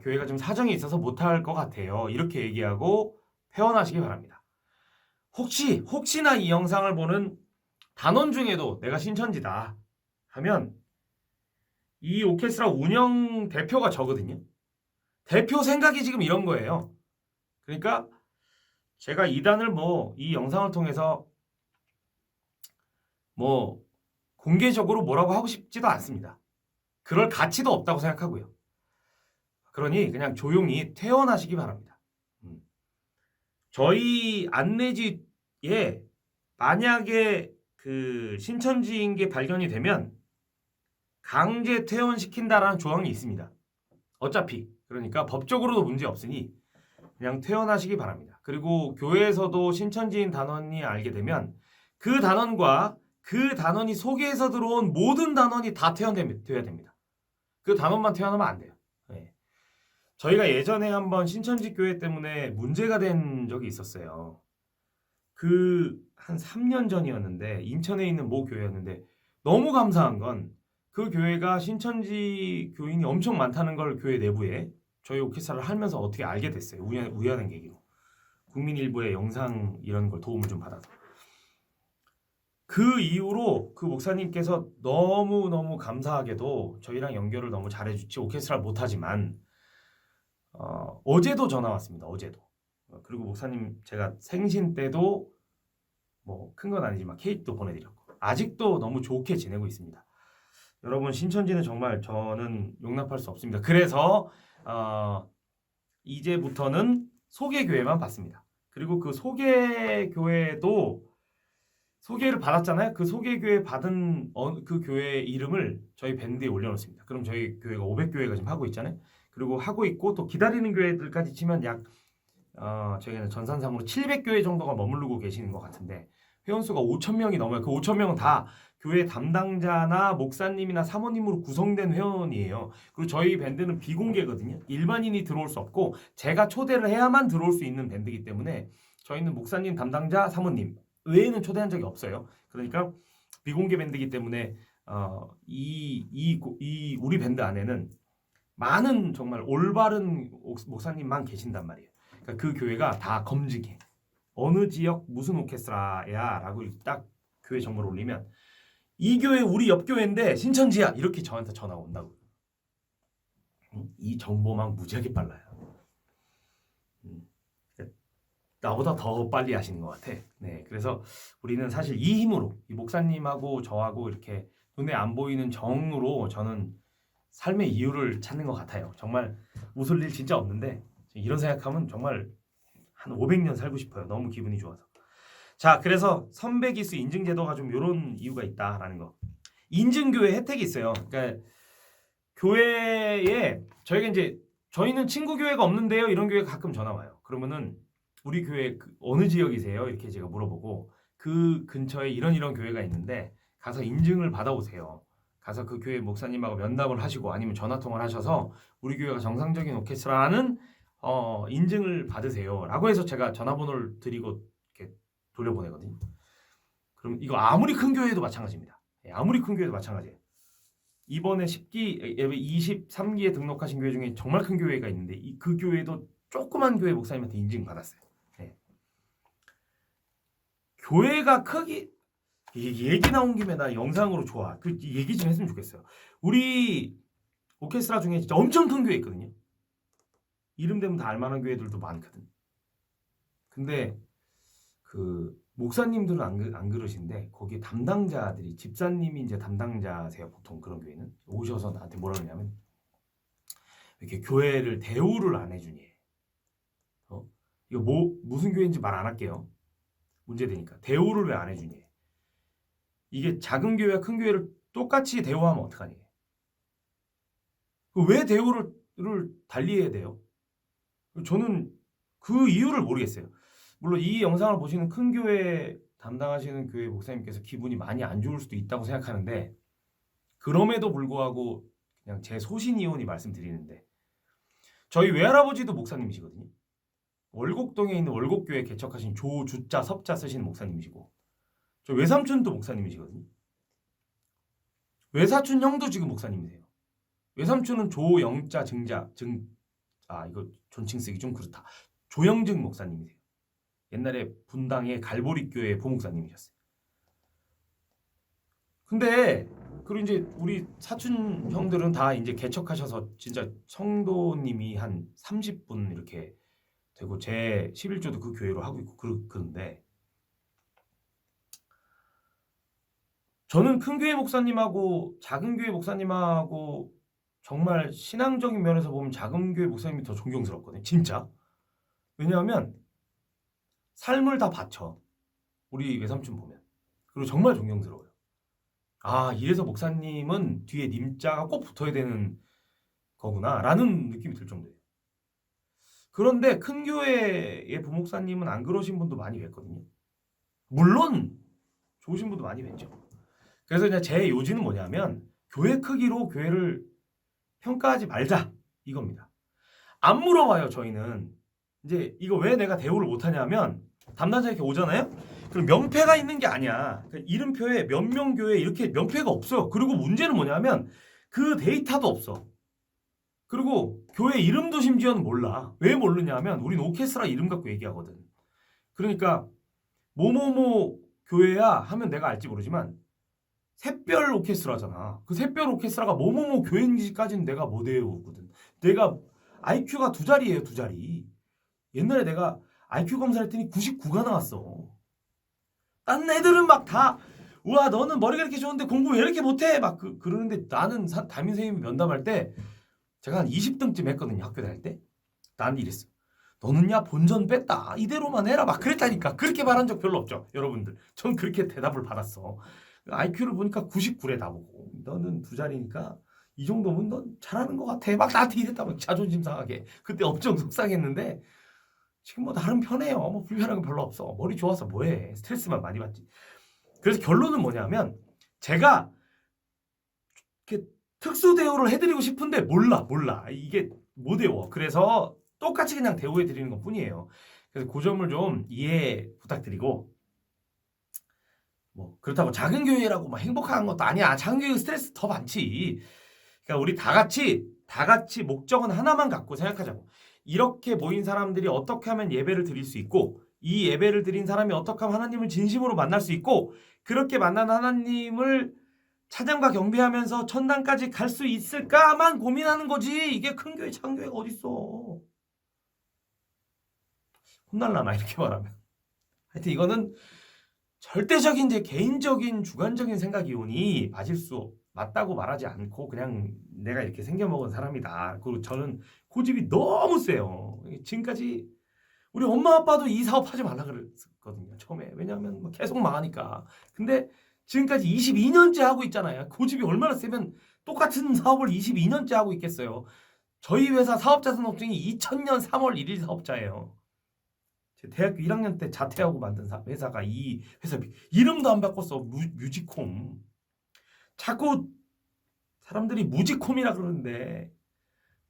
교회가 좀 사정이 있어서 못할 것 같아요. 이렇게 얘기하고 폐원하시기 바랍니다. 혹시나 이 영상을 보는 단원 중에도 내가 신천지다 하면 이 오케스트라 운영 대표가 저거든요. 대표 생각이 지금 이런 거예요. 그러니까 제가 이단을 이 영상을 통해서 공개적으로 뭐라고 하고 싶지도 않습니다. 그럴 가치도 없다고 생각하고요. 그러니 그냥 조용히 퇴원하시기 바랍니다. 저희 안내지에 만약에 그 신천지인 게 발견이 되면 강제 퇴원시킨다라는 조항이 있습니다. 어차피 그러니까 법적으로도 문제 없으니 그냥 퇴원하시기 바랍니다. 그리고 교회에서도 신천지인 단원이 알게 되면 그 단원과 그 단원이 소개해서 들어온 모든 단원이 다 퇴원돼야 됩니다. 그 단원만 퇴원하면 안 돼요. 네. 저희가 예전에 한번 신천지 교회 때문에 문제가 된 적이 있었어요. 한 3년 전이었는데 인천에 있는 모 교회였는데 너무 감사한 건 그 교회가 신천지 교인이 엄청 많다는 걸 교회 내부에 저희 오케스트라를 하면서 어떻게 알게 됐어요. 우연한 계기로. 국민일보의 영상 이런 걸 도움을 좀 받아서. 그 이후로 그 목사님께서 너무너무 감사하게도 저희랑 연결을 너무 잘해주지 오케스트라를 못하지만 어제도 전화 왔습니다. 어제도. 그리고 목사님 제가 생신 때도 큰 건 아니지만 케이크도 보내드렸고 아직도 너무 좋게 지내고 있습니다. 여러분 신천지는 정말 저는 용납할 수 없습니다. 그래서 이제부터는 소개교회만 받습니다. 그리고 그 소개교회도 소개를 받았잖아요. 그 소개교회 받은 그 교회 이름을 저희 밴드에 올려놓습니다. 그럼 저희 교회가 500교회가 지금 하고 있잖아요. 그리고 하고 있고 또 기다리는 교회들까지 치면 약 저희는 전산상으로 700교회 정도가 머무르고 계시는 것 같은데 회원수가 5,000명이 넘어요. 그 5,000명은 다 교회 담당자나 목사님이나 사모님으로 구성된 회원이에요. 그리고 저희 밴드는 비공개거든요. 일반인이 들어올 수 없고 제가 초대를 해야만 들어올 수 있는 밴드이기 때문에 저희는 목사님, 담당자, 사모님 외에는 초대한 적이 없어요. 그러니까 비공개 밴드이기 때문에 우리 밴드 안에는 많은 정말 올바른 목사님만 계신단 말이에요. 그러니까 그 교회가 다 검증해. 어느 지역 무슨 오케스트라야 라고 딱 교회 정보를 올리면 이 교회 우리 옆 교회인데 신천지야 이렇게 저한테 전화가 온다고. 이 정보망 무지하게 빨라요. 나보다 더 빨리 하시는 것 같아. 네, 그래서 우리는 사실 이 힘으로 이 목사님하고 저하고 이렇게 눈에 안 보이는 정으로 저는 삶의 이유를 찾는 것 같아요. 정말 웃을 일 진짜 없는데 이런 생각하면 정말 한 500년 살고 싶어요. 너무 기분이 좋아서. 자, 그래서 선배기수 인증제도가 좀 이런 이유가 있다라는 거. 인증교회 혜택이 있어요. 그러니까 교회에 저희는 친구 교회가 없는데요. 이런 교회가 가끔 전화 와요. 그러면은 우리 교회 어느 지역이세요? 이렇게 제가 물어보고 그 근처에 이런 교회가 있는데 가서 인증을 받아오세요. 가서 그 교회 목사님하고 면담을 하시고 아니면 전화 통화를 하셔서 우리 교회가 정상적인 오케스트라라는 인증을 받으세요. 라고 해서 제가 전화번호를 드리고 이렇게 돌려보내거든요. 그럼 이거 아무리 큰 교회도 마찬가지입니다. 아무리 큰 교회도 마찬가지예요. 이번에 23기에 등록하신 교회 중에 정말 큰 교회가 있는데 그 교회도 조그만 교회 목사님한테 인증 받았어요. 네. 교회가 크기 얘기 나온 김에 나 영상으로 좋아. 그 얘기 좀 했으면 좋겠어요. 우리 오케스트라 중에 진짜 엄청 큰 교회 있거든요. 이름 되면 다 알만한 교회들도 많거든. 근데 그 목사님들은 안 그러신데 거기 담당자들이 집사님이 이제 담당자세요. 보통 그런 교회는 오셔서 나한테 뭐라 그러냐면 이렇게 교회를 대우를 안 해주니. 이거 무슨 교회인지 말 안 할게요. 문제되니까 대우를 왜 안 해주니? 이게 작은 교회와 큰 교회를 똑같이 대우하면 어떡하니? 왜 대우를 달리해야 돼요? 저는 그 이유를 모르겠어요. 물론 이 영상을 보시는 큰 교회 담당하시는 교회 목사님께서 기분이 많이 안 좋을 수도 있다고 생각하는데 그럼에도 불구하고 그냥 제 소신이오니 말씀드리는데 저희 외할아버지도 목사님이시거든요. 월곡동에 있는 월곡교회 개척하신 조주자 섭자 쓰시는 목사님이시고 저 외삼촌도 목사님이시거든요. 외사촌 형도 지금 목사님이세요. 외삼촌은 조영자 이거 존칭 쓰기 좀 그렇다. 조영증 목사님이세요. 옛날에 분당의 갈보리교회 부목사님이셨어요. 근데 그리고 이제 우리 사촌 형들은 다 이제 개척하셔서 진짜 성도님이 한 30분 이렇게 되고 제 11조도 그 교회로 하고 있고 그런데 저는 큰 교회 목사님하고 작은 교회 목사님하고 정말 신앙적인 면에서 보면 작은 교회 목사님이 더 존경스럽거든요. 진짜. 왜냐하면 삶을 다 바쳐. 우리 외삼촌 보면. 그리고 정말 존경스러워요. 아, 이래서 목사님은 뒤에 님자가 꼭 붙어야 되는 거구나 라는 느낌이 들 정도예요. 그런데 큰 교회의 부목사님은 안 그러신 분도 많이 뵀거든요. 물론 좋으신 분도 많이 뵀죠. 그래서 이제 제 요지는 뭐냐면 교회 크기로 교회를 평가하지 말자 이겁니다. 안 물어봐요. 저희는 이제 이거 왜 내가 대우를 못하냐면 담당자 이렇게 오잖아요. 그럼 명패가 있는 게 아니야. 그러니까 이름표에 몇 명 교회 이렇게 명패가 없어요. 그리고 문제는 뭐냐면 그 데이터도 없어. 그리고 교회 이름도 심지어는 몰라. 왜 모르냐면 우린 오케스트라 이름 갖고 얘기하거든. 그러니까 뭐뭐뭐 교회야 하면 내가 알지 모르지만 샛별 오케스트라잖아. 그 샛별 오케스트라가 뭐뭐뭐 교회인지까지는 내가 못 외우거든. 내가 IQ가 2자리예요, 2자리. 옛날에 내가 IQ 검사를 했더니 99가 나왔어. 딴 애들은 막 다 우와 너는 머리가 이렇게 좋은데 공부 왜 이렇게 못해? 막 그러는데 나는 담임 선생님이 면담할 때 제가 한 20등쯤 했거든요. 학교 다닐 때. 나한테 이랬어. 너는 야 본전 뺐다. 이대로만 해라. 막 그랬다니까. 그렇게 말한 적 별로 없죠. 여러분들. 전 그렇게 대답을 받았어. IQ를 보니까 99래 나보고. 너는 2자리니까 이 정도면 넌 잘하는 것 같아. 막 나한테 이랬다. 막 자존심 상하게. 그때 엄청 속상했는데 지금 뭐 나름 편해요. 뭐 불편한 건 별로 없어. 머리 좋아서 뭐해. 스트레스만 많이 받지. 그래서 결론은 뭐냐면 제가 이렇게 특수 대우를 해드리고 싶은데 몰라. 이게 못 외워. 그래서 똑같이 그냥 대우해드리는 것 뿐이에요. 그래서 그 점을 좀 이해 부탁드리고 뭐 그렇다고 작은 교회라고 막 행복한 것도 아니야. 작은 교회 스트레스 더 많지. 그러니까 우리 다 같이 목적은 하나만 갖고 생각하자고. 이렇게 모인 사람들이 어떻게 하면 예배를 드릴 수 있고 이 예배를 드린 사람이 어떻게 하면 하나님을 진심으로 만날 수 있고 그렇게 만난 하나님을 찬양과 경배하면서 천당까지 갈 수 있을까만 고민하는 거지. 이게 큰 교회 작은 교회가 어딨어. 혼날라나 이렇게 말하면. 하여튼 이거는 절대적인 제 개인적인 주관적인 생각이오니 맞다고 말하지 않고 그냥 내가 이렇게 생겨먹은 사람이다. 그리고 저는 고집이 너무 세요. 지금까지 우리 엄마 아빠도 이 사업 하지 말라 그랬거든요. 처음에. 왜냐하면 뭐 계속 망하니까. 근데 지금까지 22년째 하고 있잖아요. 고집이 얼마나 세면 똑같은 사업을 22년째 하고 있겠어요. 저희 회사 사업자 등록증이 2000년 3월 1일 사업자예요. 제 대학교 1학년 때 자퇴하고 만든 회사가 이 회사 이름도 안 바꿨어. 뮤지콤. 자꾸 사람들이 무지콤이라 그러는데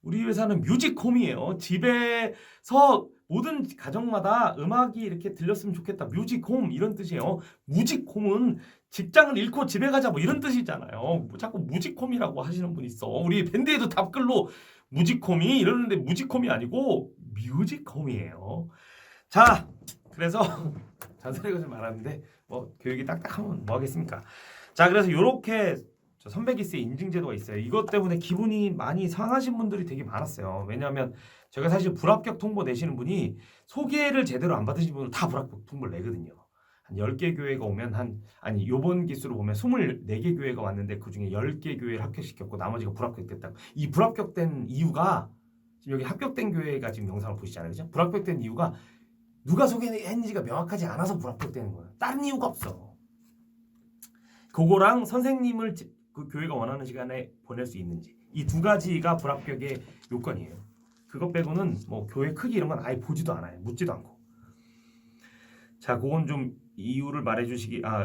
우리 회사는 뮤지콤이에요. 집에서 모든 가정마다 음악이 이렇게 들렸으면 좋겠다. 뮤지콤 이런 뜻이에요. 무지콤은 직장을 잃고 집에 가자 뭐 이런 뜻이잖아요. 뭐 자꾸 무지콤이라고 하시는 분 있어. 우리 밴드에도 답글로 무지콤이 이러는데 무지콤이 아니고 뮤지콤이에요. 자, 그래서 잔소리가 좀 많았는데 뭐 교육이 딱딱하면 뭐 하겠습니까? 자, 그래서 요렇게 선배기스의 인증제도가 있어요. 이것 때문에 기분이 많이 상하신 분들이 되게 많았어요. 왜냐하면 제가 사실 불합격 통보 내시는 분이 소개를 제대로 안 받으신 분은 다 불합격 통보를 내거든요. 한 10개 교회가 오면 요번 기수로 보면 24개 교회가 왔는데 그중에 10개 교회를 합격시켰고 나머지가 불합격됐다. 이 불합격된 이유가 지금 여기 합격된 교회가 지금 영상을 보시잖아요. 그죠? 불합격된 이유가 누가 소개했는지가 명확하지 않아서 불합격되는 거예요. 다른 이유가 없어. 그거랑 선생님을 그 교회가 원하는 시간에 보낼 수 있는지 이 두 가지가 불합격의 요건이에요. 그것 빼고는 뭐 교회 크기 이런 건 아예 보지도 않아요. 묻지도 않고. 자, 그건 좀 이유를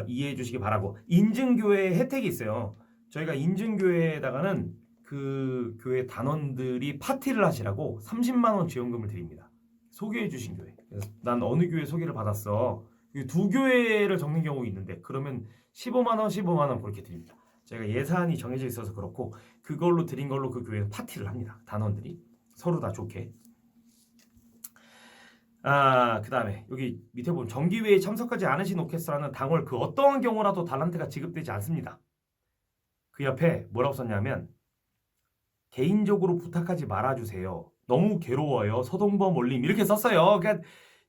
이해해 주시기 바라고. 인증교회 혜택이 있어요. 저희가 인증교회에다가는 그 교회 단원들이 파티를 하시라고 30만 원 지원금을 드립니다. 소개해 주신 교회. 그래서 난 어느 교회 소개를 받았어. 두 교회를 적는 경우 있는데 그러면 15만 원 그렇게 드립니다. 제가 예산이 정해져 있어서 그렇고 그걸로 드린 걸로 그 교회는 파티를 합니다. 단원들이 서로 다 좋게. 그 다음에 여기 밑에 보면 정기회의에 참석하지 않으신 오케스트라는 당월 그 어떠한 경우라도 달란트가 지급되지 않습니다. 그 옆에 뭐라고 썼냐면 개인적으로 부탁하지 말아주세요. 너무 괴로워요. 서동범 올림 이렇게 썼어요. 그러니까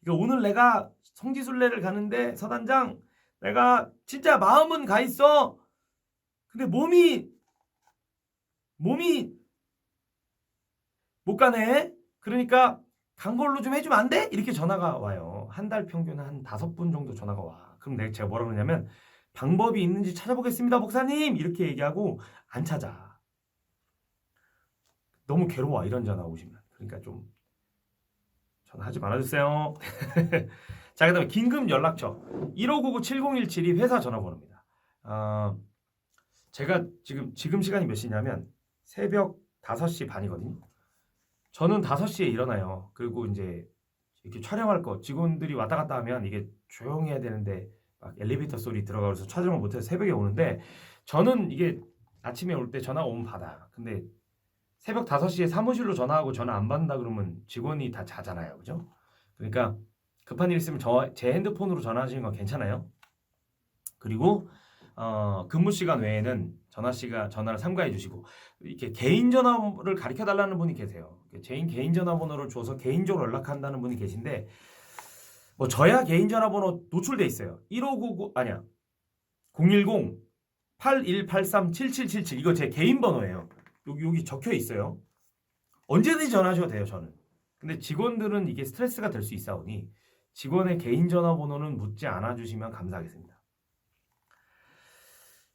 오늘 내가 성지순례를 가는데 서단장 내가 진짜 마음은 가 있어. 근데 몸이 못 가네. 그러니까 간 걸로 좀 해주면 안 돼? 이렇게 전화가 와요. 한 달 평균 한 5분 정도 전화가 와. 그럼 제가 뭐라 그러냐면 방법이 있는지 찾아보겠습니다, 목사님. 이렇게 얘기하고 안 찾아. 너무 괴로워 이런 전화 오시면. 그러니까 좀 전화하지 말아주세요. 자, 그 다음에 긴급 연락처 1599-7017이 회사 전화번호입니다. 제가 지금 시간이 몇 시냐면 새벽 5시 반이거든요. 저는 5시에 일어나요. 그리고 이제 이렇게 촬영할 거 직원들이 왔다 갔다 하면 이게 조용히 해야 되는데 막 엘리베이터 소리 들어가서 촬영을 못해서 새벽에 오는데 저는 이게 아침에 올 때 전화 오면 받아. 근데 새벽 5시에 사무실로 전화하고 전화 안 받는다 그러면 직원이 다 자잖아요. 그죠? 그러니까 급한 일 있으면 제 핸드폰으로 전화하시는 건 괜찮아요. 그리고 근무 시간 외에는 전화를 삼가해 주시고 이렇게 개인 전화를 가르쳐 달라는 분이 계세요. 개인 전화번호를 줘서 개인적으로 연락한다는 분이 계신데 뭐 저야 개인 전화번호 노출돼 있어요. 1599 아니야. 010-8183-7777 이거 제 개인 번호예요. 여기 적혀 있어요. 언제든지 전화하셔도 돼요, 저는. 근데 직원들은 이게 스트레스가 될 수 있사오니 직원의 개인 전화번호는 묻지 않아 주시면 감사하겠습니다.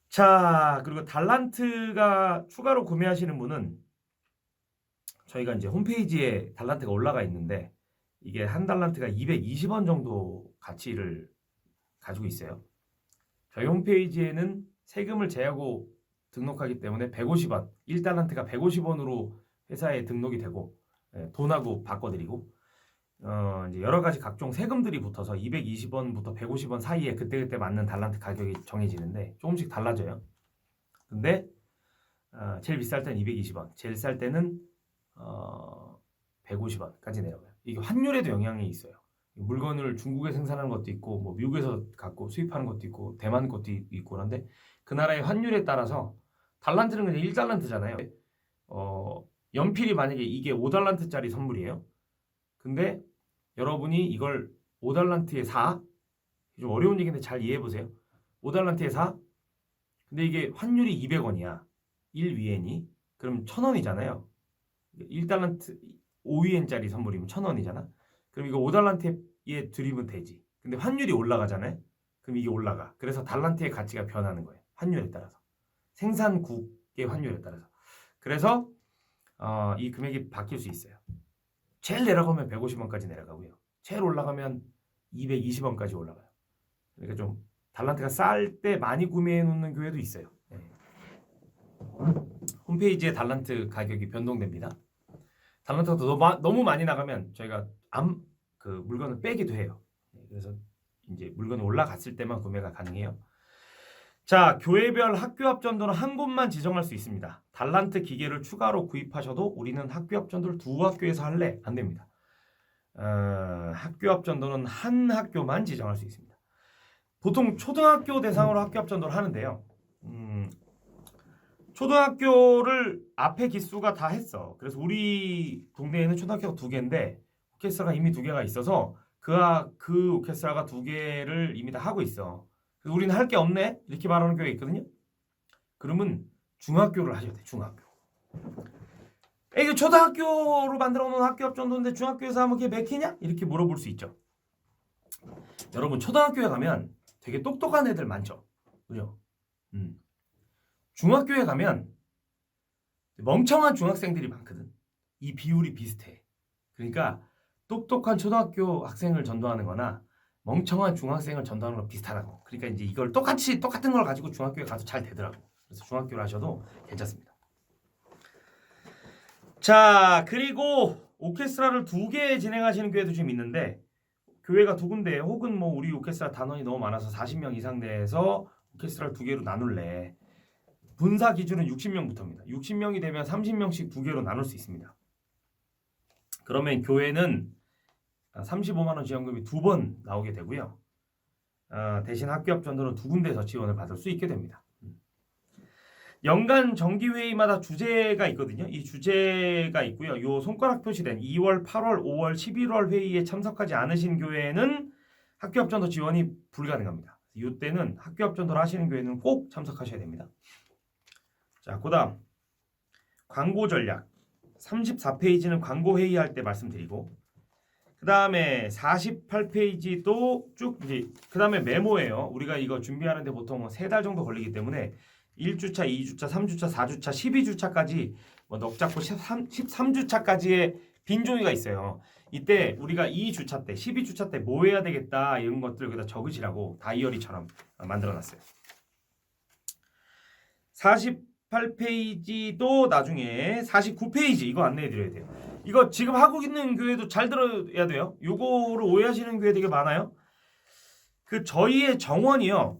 자, 그리고 달란트가 추가로 구매하시는 분은 저희가 이제 홈페이지에 달란트가 올라가 있는데 이게 한 달란트가 220원 정도 가치를 가지고 있어요. 저희 홈페이지에는 세금을 제하고 등록하기 때문에 150원, 1달란트가 150원으로 회사에 등록이 되고 돈하고 바꿔드리고 이제 여러 가지 각종 세금들이 붙어서 220원부터 150원 사이에 그때그때 맞는 달란트 가격이 정해지는데 조금씩 달라져요. 근데 제일 비쌀 때는 220원, 제일 쌀 때는 150원까지 내려가요. 이게 환율에도 영향이 있어요. 물건을 중국에 생산하는 것도 있고 뭐 미국에서 갖고 수입하는 것도 있고 대만 것도 있고 그런데 그 나라의 환율에 따라서 달란트는 그냥 1달란트잖아요. 연필이 만약에 이게 5달란트짜리 선물이에요. 근데 여러분이 이걸 5달란트에 사? 좀 어려운 얘기인데 잘 이해해 보세요. 5달란트에 사? 근데 이게 환율이 200원이야. 1위엔이. 그럼 1000원이잖아요. 1달란트 5위엔짜리 선물이면 1000원이잖아. 그럼 이거 5달란트에 드리면 되지. 근데 환율이 올라가잖아요. 그럼 이게 올라가. 그래서 달란트의 가치가 변하는 거예요. 환율에 따라서. 생산국의 환율에 따라서. 그래서 이 금액이 바뀔 수 있어요. 제일 내려가면 150원까지 내려가고요. 제일 올라가면 220원까지 올라가요. 그러니까 좀 달란트가 쌀 때 많이 구매해 놓는 교회도 있어요. 네. 홈페이지에 달란트 가격이 변동됩니다. 달란트가 너무 많이 나가면 저희가 그 물건을 빼기도 해요. 그래서 이제 물건이 올라갔을 때만 구매가 가능해요. 자, 교회별 학교 앞 전도는 한 곳만 지정할 수 있습니다. 달란트 기계를 추가로 구입하셔도 우리는 학교 앞 전도를 두 학교에서 할래? 안 됩니다. 학교 앞 전도는 한 학교만 지정할 수 있습니다. 보통 초등학교 대상으로 학교 앞 전도를 하는데요. 초등학교를 앞에 기수가 다 했어. 그래서 우리 동네에는 초등학교가 2개인데 오케스트라가 이미 2개가 있어서 그 오케스트라가 2개를 이미 다 하고 있어. 그래서 우리는 할 게 없네? 이렇게 말하는 교회가 있거든요. 그러면 중학교를 하셔야 돼. 중학교. 이게 초등학교로 만들어 놓은 학교 앞 전도인데 중학교에서 하면 그게 맥히냐? 이렇게 물어볼 수 있죠. 여러분 초등학교에 가면 되게 똑똑한 애들 많죠. 그죠? 중학교에 가면 멍청한 중학생들이 많거든. 이 비율이 비슷해. 그러니까 똑똑한 초등학교 학생을 전도하는 거나 멍청한 중학생을 전도하는 거 비슷하다고. 그러니까 이제 이걸 똑같은 걸 가지고 중학교에 가도 잘 되더라고. 그래서 중학교를 하셔도 괜찮습니다. 자, 그리고 오케스트라를 2개 진행하시는 교회도 좀 있는데 교회가 2군데 혹은 뭐 우리 오케스트라 단원이 너무 많아서 40명 이상 돼서 오케스트라를 2개로 나눌래. 분사 기준은 60명부터입니다. 60명이 되면 30명씩 2개로 나눌 수 있습니다. 그러면 교회는 35만 원 지원금이 2번 나오게 되고요. 대신 학교 앞 전도는 2군데서 지원을 받을 수 있게 됩니다. 연간 정기회의마다 주제가 있거든요. 이 주제가 있고요. 요 손가락 표시된 2월, 8월, 5월, 11월 회의에 참석하지 않으신 교회는 학교 앞 전도 지원이 불가능합니다. 이때는 학교 앞 전도를 하시는 교회는 꼭 참석하셔야 됩니다. 자, 그다음 광고 전략 34페이지는 광고 회의할 때 말씀드리고 그 다음에 48페이지도 쭉 이제 그 다음에 메모예요. 우리가 이거 준비하는데 보통 3달 정도 걸리기 때문에 1주차, 2주차, 3주차, 4주차, 12주차까지 뭐 넉잡고 13주차까지의 빈 종이가 있어요. 이때 우리가 2주차 때, 12주차 때 뭐 해야 되겠다 이런 것들 여기다 적으시라고 다이어리처럼 만들어놨어요. 48페이지도 나중에 49페이지 이거 안내해드려야 돼요. 이거 지금 하고 있는 교회도 잘 들어야 돼요. 요거를 오해하시는 교회 되게 많아요. 그 저희의 정원이요.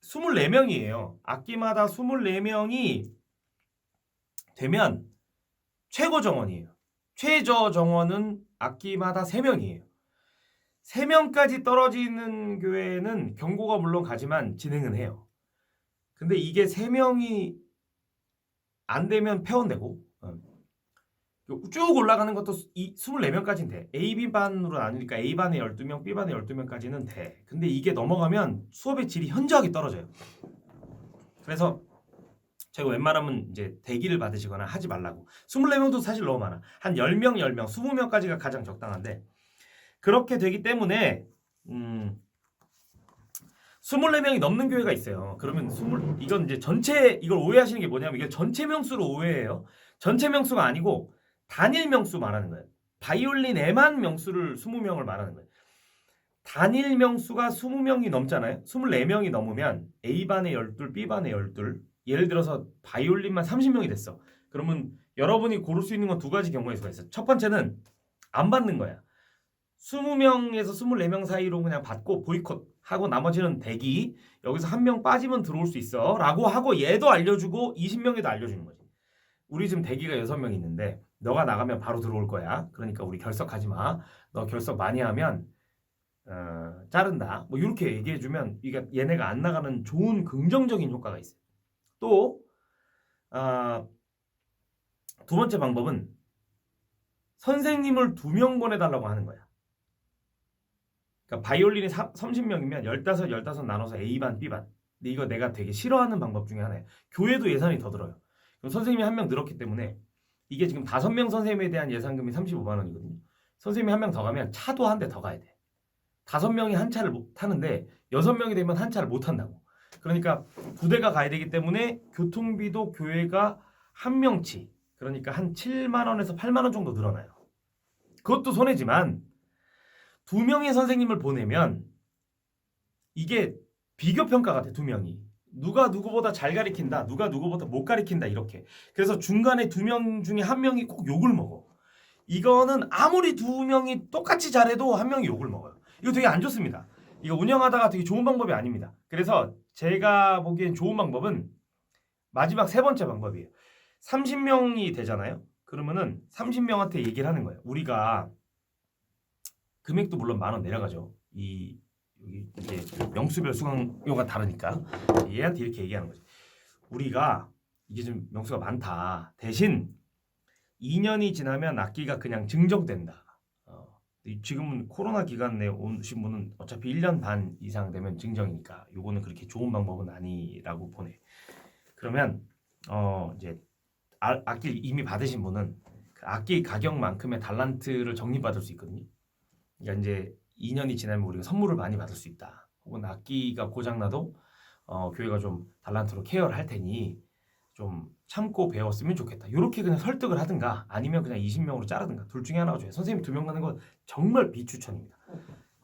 24명이에요. 악기마다 24명이 되면 최고 정원이에요. 최저 정원은 악기마다 3명이에요. 3명까지 떨어지는 교회는 경고가 물론 가지만 진행은 해요. 근데 이게 3명이 안 되면 폐원되고 쭉 올라가는 것도 24명까지는 돼. AB반으로 나누니까 A반에 12명, B반에 12명까지는 돼. 근데 이게 넘어가면 수업의 질이 현저하게 떨어져요. 그래서 제가 웬만하면 이제 대기를 받으시거나 하지 말라고. 24명도 사실 너무 많아. 한 10명, 20명까지가 가장 적당한데 그렇게 되기 때문에 24명이 넘는 교회가 있어요. 그러면 이건 이제 전체 이걸 오해하시는 게 뭐냐면 이게 전체 명수로 오해해요. 전체 명수가 아니고 단일 명수 말하는 거예요. 바이올린 애만 명수를 20명을 말하는 거예요. 단일 명수가 20명이 넘잖아요. 24명이 넘으면 A반에 12, B반에 12. 예를 들어서 바이올린만 30명이 됐어. 그러면 여러분이 고를 수 있는 건 2가지 경우의 수가 있어요. 첫 번째는 안 받는 거야. 20명에서 24명 사이로 그냥 받고 보이콧하고 나머지는 대기. 여기서 1명 빠지면 들어올 수 있어 라고 하고 얘도 알려주고 20명에도 알려주는 거지. 우리 지금 대기가 6명 있는데 너가 나가면 바로 들어올 거야. 그러니까 우리 결석하지 마. 너 결석 많이 하면 자른다. 뭐 이렇게 얘기해주면 이게 얘네가 안 나가는 좋은 긍정적인 효과가 있어요. 또 두 번째 방법은 선생님을 2명 보내달라고 하는 거야. 그러니까 바이올린이 30명이면 15 나눠서 A반, B반. 근데 이거 내가 되게 싫어하는 방법 중에 하나예요. 교회도 예산이 더 들어요. 그럼 선생님이 1명 늘었기 때문에 이게 지금 5명 선생님에 대한 예산금이 35만 원이거든요. 선생님이 1명 더 가면 차도 한 대 더 가야 돼. 5명이 한 차를 못 타는데 6명이 되면 한 차를 못 탄다고. 그러니까 2대가 가야 되기 때문에 교통비도 교회가 한 명치, 그러니까 한 7만 원에서 8만 원 정도 늘어나요. 그것도 손해지만 2명의 선생님을 보내면 이게 비교평가가 돼. 2명이 누가 누구보다 잘 가리킨다, 누가 누구보다 못 가리킨다, 이렇게. 그래서 중간에 2명 중에 1명이 꼭 욕을 먹어. 이거는 아무리 2명이 똑같이 잘해도 1명이 욕을 먹어요. 이거 되게 안 좋습니다. 이거 운영하다가 되게 좋은 방법이 아닙니다. 그래서 제가 보기엔 좋은 방법은 마지막 3번째 방법이에요. 30명이 되잖아요. 그러면은 30명한테 얘기를 하는 거예요. 우리가 금액도 물론 10,000원 내려가죠. 이게 명수별 수강료가 다르니까 얘한테 이렇게 얘기하는 거지. 우리가 이게 좀 명수가 많다. 대신 2년이 지나면 악기가 그냥 증정된다. 지금은 코로나 기간 내에 오신 분은 어차피 1년 반 이상 되면 증정이니까 요거는 그렇게 좋은 방법은 아니라고 보내. 그러면 이제 악기 이미 받으신 분은 그 악기 가격만큼의 달란트를 적립받을 수 있거든요. 그러니까 이제 2년이 지나면 우리가 선물을 많이 받을 수 있다. 혹은 악기가 고장나도 교회가 좀 달란트로 케어를 할 테니 좀 참고 배웠으면 좋겠다. 이렇게 그냥 설득을 하든가 아니면 그냥 20명으로 자르든가 둘 중에 하나가 좋아요. 선생님 2명 가는 건 정말 비추천입니다.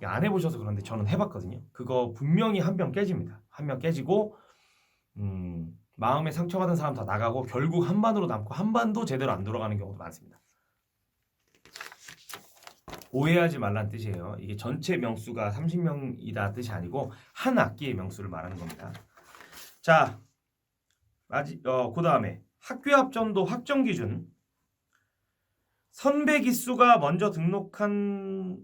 안 해보셔서 그런데 저는 해봤거든요. 그거 분명히 1명 깨집니다. 1명 깨지고 마음에 상처받은 사람 다 나가고 결국 한 반으로 남고 한 반도 제대로 안 돌아가는 경우도 많습니다. 오해하지 말란 뜻이에요. 이게 전체 명수가 30명이다 뜻이 아니고 한 악기의 명수를 말하는 겁니다. 자, 그 다음에 학교 앞전도 확정 기준. 선배 기수가 먼저 등록한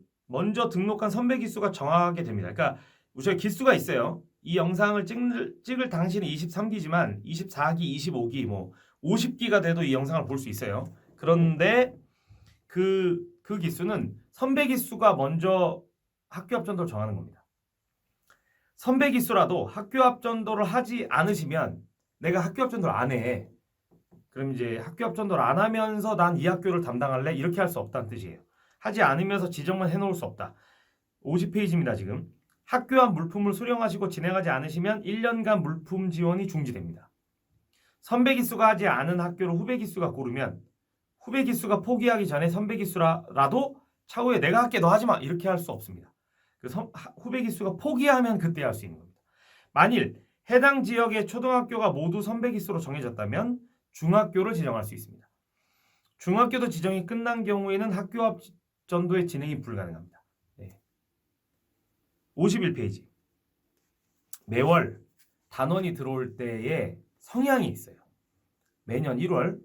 선배 기수가 정하게 됩니다. 그러니까 우선 기수가 있어요. 이 영상을 찍을 당시는 23기지만 24기, 25기, 뭐 50기가 돼도 이 영상을 볼 수 있어요. 그런데 그 기수는 선배 기수가 먼저 학교 앞전도를 정하는 겁니다. 선배 기수라도 학교 앞전도를 하지 않으시면 내가 학교 앞전도를 안 해. 그럼 이제 학교 앞전도를 안 하면서 난 이 학교를 담당할래? 이렇게 할 수 없다는 뜻이에요. 하지 않으면서 지정만 해놓을 수 없다. 50페이지입니다. 지금. 학교 앞 물품을 수령하시고 진행하지 않으시면 1년간 물품 지원이 중지됩니다. 선배 기수가 하지 않은 학교를 후배 기수가 고르면 후배 기수가 포기하기 전에 선배 기수라도 차후에 내가 할게 너 하지 마 이렇게 할 수 없습니다. 후배 기수가 포기하면 그때 할 수 있는 겁니다. 만일 해당 지역의 초등학교가 모두 선배 기수로 정해졌다면 중학교를 지정할 수 있습니다. 중학교도 지정이 끝난 경우에는 학교 앞 전도의 진행이 불가능합니다. 51페이지. 매월 단원이 들어올 때에 성향이 있어요. 매년 1월,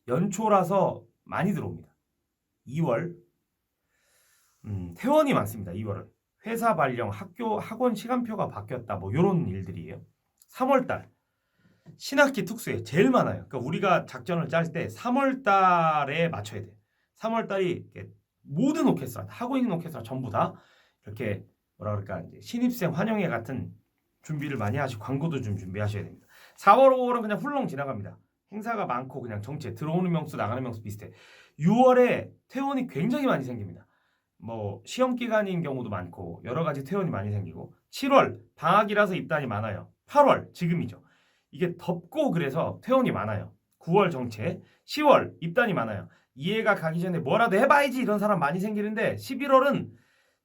연초라서 많이 들어옵니다. 2월, 퇴원이 많습니다. 2월은. 회사 발령, 학원 시간표가 바뀌었다. 뭐 이런 일들이에요. 3월달, 신학기 특수회 제일 많아요. 그러니까 우리가 작전을 짤 때 3월달에 맞춰야 돼. 3월달이 모든 오케스트라, 하고 있는 오케스트라 전부 다 이렇게 뭐라 그럴까 이제 신입생 환영회 같은 준비를 많이 하시고 광고도 좀 준비하셔야 됩니다. 4월, 5월은 그냥 훌렁 지나갑니다. 행사가 많고 그냥 정체 들어오는 명수 나가는 명수 비슷해. 6월에 퇴원이 굉장히 많이 생깁니다. 뭐 시험 기간인 경우도 많고 여러 가지 퇴원이 많이 생기고 7월 방학이라서 입단이 많아요. 8월 지금이죠. 이게 덥고 그래서 퇴원이 많아요. 9월 정체, 10월 입단이 많아요. 이해가 가기 전에 뭐라도 해봐야지 이런 사람 많이 생기는데 11월은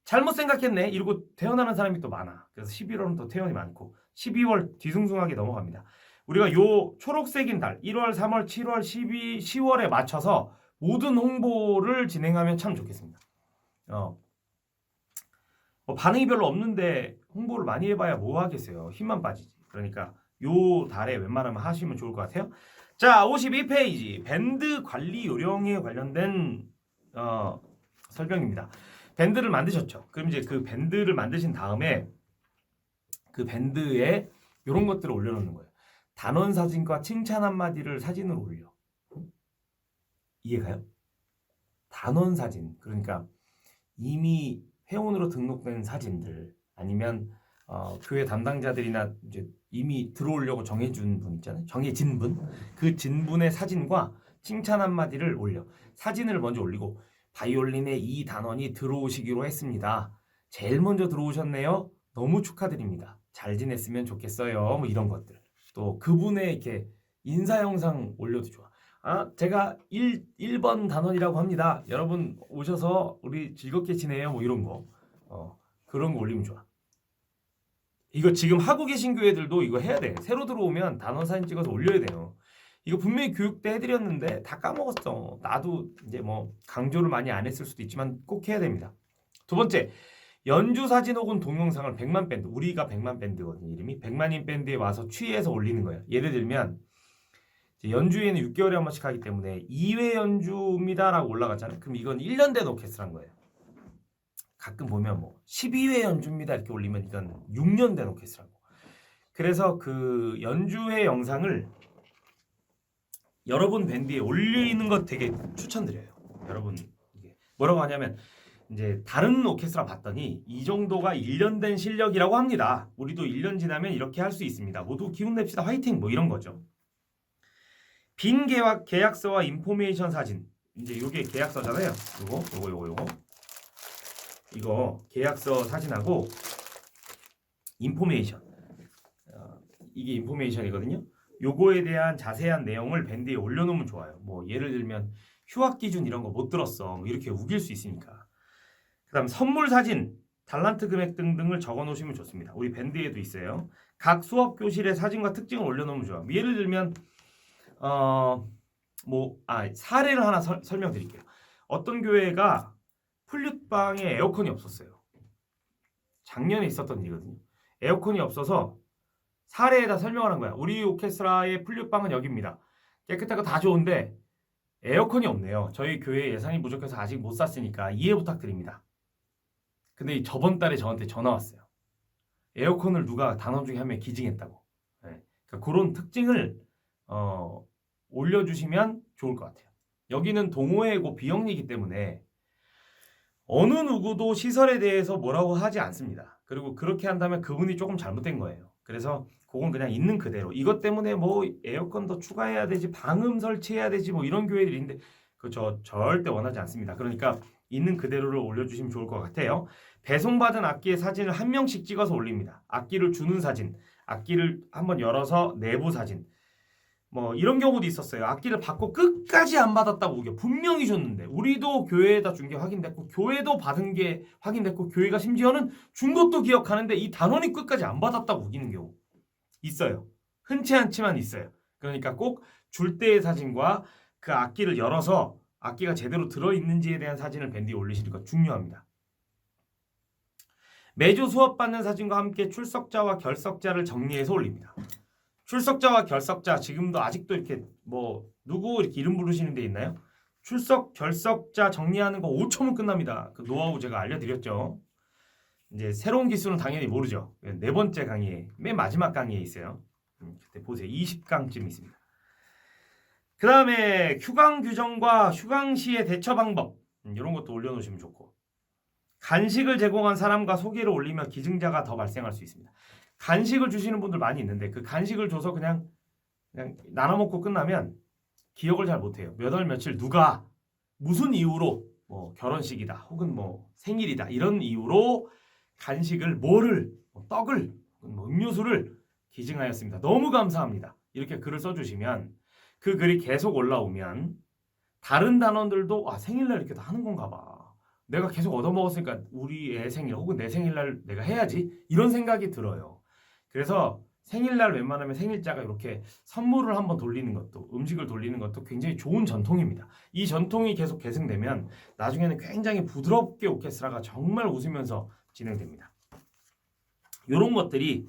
잘못 생각했네 이러고 퇴원하는 사람이 또 많아. 그래서 11월은 또 퇴원이 많고 12월 뒤숭숭하게 넘어갑니다. 우리가 요 초록색인 달 1월, 3월, 7월, 10월에 맞춰서 모든 홍보를 진행하면 참 좋겠습니다. 뭐 반응이 별로 없는데 홍보를 많이 해봐야 뭐 하겠어요. 힘만 빠지지. 그러니까 요 달에 웬만하면 하시면 좋을 것 같아요. 자, 52페이지 밴드 관리 요령에 관련된 설명입니다. 밴드를 만드셨죠. 그럼 이제 그 밴드를 만드신 다음에 그 밴드에 이런 것들을 올려놓는 거예요. 단원 사진과 칭찬 한마디를 사진으로 올려. 이해가요? 단원 사진, 그러니까 이미 회원으로 등록된 사진들, 아니면 교회 담당자들이나 이제 이미 들어오려고 정해준 분 있잖아요. 정해진 분, 그 진분의 사진과 칭찬 한마디를 올려. 사진을 먼저 올리고, 바이올린의 이 단원이 들어오시기로 했습니다. 제일 먼저 들어오셨네요. 너무 축하드립니다. 잘 지냈으면 좋겠어요. 뭐 이런 것들. 또 그분의 이렇게 인사 영상 올려도 좋아. 제가 1번 단원이라고 합니다. 여러분 오셔서 우리 즐겁게 지내요. 뭐 이런 거. 그런 거 올리면 좋아. 이거 지금 하고 계신 교회들도 이거 해야 돼. 새로 들어오면 단원 사진 찍어서 올려야 돼요. 이거 분명히 교육 때 해드렸는데 다 까먹었어. 나도 이제 뭐 강조를 많이 안 했을 수도 있지만 꼭 해야 됩니다. 두 번째, 연주 사진 혹은 동영상을 100만 밴드, 우리가 100만 밴드거든요. 이름이 100만인 밴드에 와서 취해서 올리는 거예요. 예를 들면 연주회는 6개월에 한 번씩 하기 때문에 2회 연주입니다라고 올라갔잖아요. 그럼 이건 1년 된 오케스트라인 거예요. 가끔 보면 뭐 12회 연주입니다 이렇게 올리면 이건 6년 된 오케스트라고. 그래서 그 연주회 영상을 여러분 밴드에 올리는 것 되게 추천드려요. 여러분 이게 뭐라고 하냐면 이제 다른 오케스트라 봤더니 이 정도가 1년 된 실력이라고 합니다. 우리도 1년 지나면 이렇게 할 수 있습니다. 모두 기운 냅시다. 화이팅! 뭐 이런 거죠. 빈 계약서와 인포메이션 사진. 이제 이게 계약서잖아요. 요거. 이거 계약서 사진하고 인포메이션. 이게 인포메이션이거든요. 요거에 대한 자세한 내용을 밴드에 올려놓으면 좋아요. 뭐 예를 들면 휴학 기준 이런 거 못 들었어. 뭐 이렇게 우길 수 있으니까. 그다음 선물 사진, 달란트 금액 등등을 적어놓으시면 좋습니다. 우리 밴드에도 있어요. 각 수업 교실의 사진과 특징을 올려놓으면 좋아요. 예를 들면 사례를 하나 설명드릴게요. 어떤 교회가 플룻방에 에어컨이 없었어요. 작년에 있었던 일이거든요. 에어컨이 없어서 사례에다 설명을 한 거야. 우리 오케스트라의 플룻방은 여기입니다. 깨끗하고 다 좋은데 에어컨이 없네요. 저희 교회 예산이 부족해서 아직 못 샀으니까 이해 부탁드립니다. 근데 저번 달에 저한테 전화 왔어요. 에어컨을 누가 단원 중에 한 명 기증했다고. 네. 그러니까 그런 특징을 올려주시면 좋을 것 같아요. 여기는 동호회고 비영리이기 때문에 어느 누구도 시설에 대해서 뭐라고 하지 않습니다. 그리고 그렇게 한다면 그분이 조금 잘못된 거예요. 그래서 그건 그냥 있는 그대로. 이것 때문에 뭐 에어컨 더 추가해야 되지, 방음 설치해야 되지, 뭐 이런 교회들이 있는데 그저 절대 원하지 않습니다. 그러니까 있는 그대로를 올려주시면 좋을 것 같아요. 배송받은 악기의 사진을 한 명씩 찍어서 올립니다. 악기를 주는 사진, 악기를 한번 열어서 내부 사진. 뭐 이런 경우도 있었어요. 악기를 받고 끝까지 안 받았다고 우겨. 분명히 줬는데 우리도 교회에다 준 게 확인됐고 교회도 받은 게 확인됐고 교회가 심지어는 준 것도 기억하는데 이 단원이 끝까지 안 받았다고 우기는 경우 있어요. 흔치 않지만 있어요. 그러니까 꼭 줄 때의 사진과 그 악기를 열어서 악기가 제대로 들어있는지에 대한 사진을 밴드에 올리시는 거 중요합니다. 매주 수업받는 사진과 함께 출석자와 결석자를 정리해서 올립니다. 출석자와 결석자 지금도 아직도 이렇게 뭐 누구 이렇게 이름 부르시는 데 있나요? 출석 결석자 정리하는 거 5초면 끝납니다. 그 노하우 제가 알려드렸죠. 이제 새로운 기술은 당연히 모르죠. 네 번째 강의에 맨 마지막 강의에 있어요. 그때 보세요. 20강쯤 있습니다. 그 다음에 휴강 규정과 휴강 시의 대처 방법 이런 것도 올려놓으시면 좋고 간식을 제공한 사람과 소개를 올리면 기증자가 더 발생할 수 있습니다. 간식을 주시는 분들 많이 있는데 그 간식을 줘서 그냥 나눠 먹고 끝나면 기억을 잘 못해요. 몇 월 며칠 누가 무슨 이유로 뭐 결혼식이다 혹은 뭐 생일이다 이런 이유로 간식을 뭐를 떡을 뭐 음료수를 기증하였습니다. 너무 감사합니다. 이렇게 글을 써주시면 그 글이 계속 올라오면 다른 단원들도 생일날 이렇게 다 하는 건가 봐. 내가 계속 얻어먹었으니까 우리 애 생일 혹은 내 생일날 내가 해야지 이런 생각이 들어요. 그래서 생일날 웬만하면 생일자가 이렇게 선물을 한번 돌리는 것도 음식을 돌리는 것도 굉장히 좋은 전통입니다. 이 전통이 계속 계승되면 나중에는 굉장히 부드럽게 오케스트라가 정말 웃으면서 진행됩니다. 이런 것들이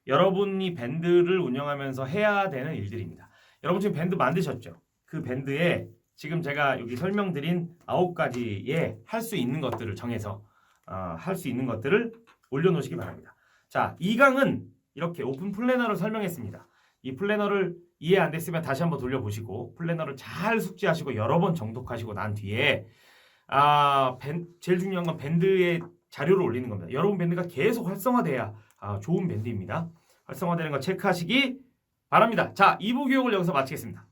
여러분이 밴드를 운영하면서 해야 되는 일들입니다. 여러분 지금 밴드 만드셨죠? 그 밴드에 지금 제가 여기 설명드린 9가지의 할 수 있는 것들을 정해서 할 수 있는 것들을 올려놓으시기 바랍니다. 자, 2강은 이렇게 오픈 플래너를 설명했습니다. 이 플래너를 이해 안 됐으면 다시 한번 돌려보시고 플래너를 잘 숙지하시고 여러 번 정독하시고 난 뒤에 제일 중요한 건 밴드의 자료를 올리는 겁니다. 여러분 밴드가 계속 활성화돼야 좋은 밴드입니다. 활성화되는 거 체크하시기 바랍니다. 자, 2부 교육을 여기서 마치겠습니다.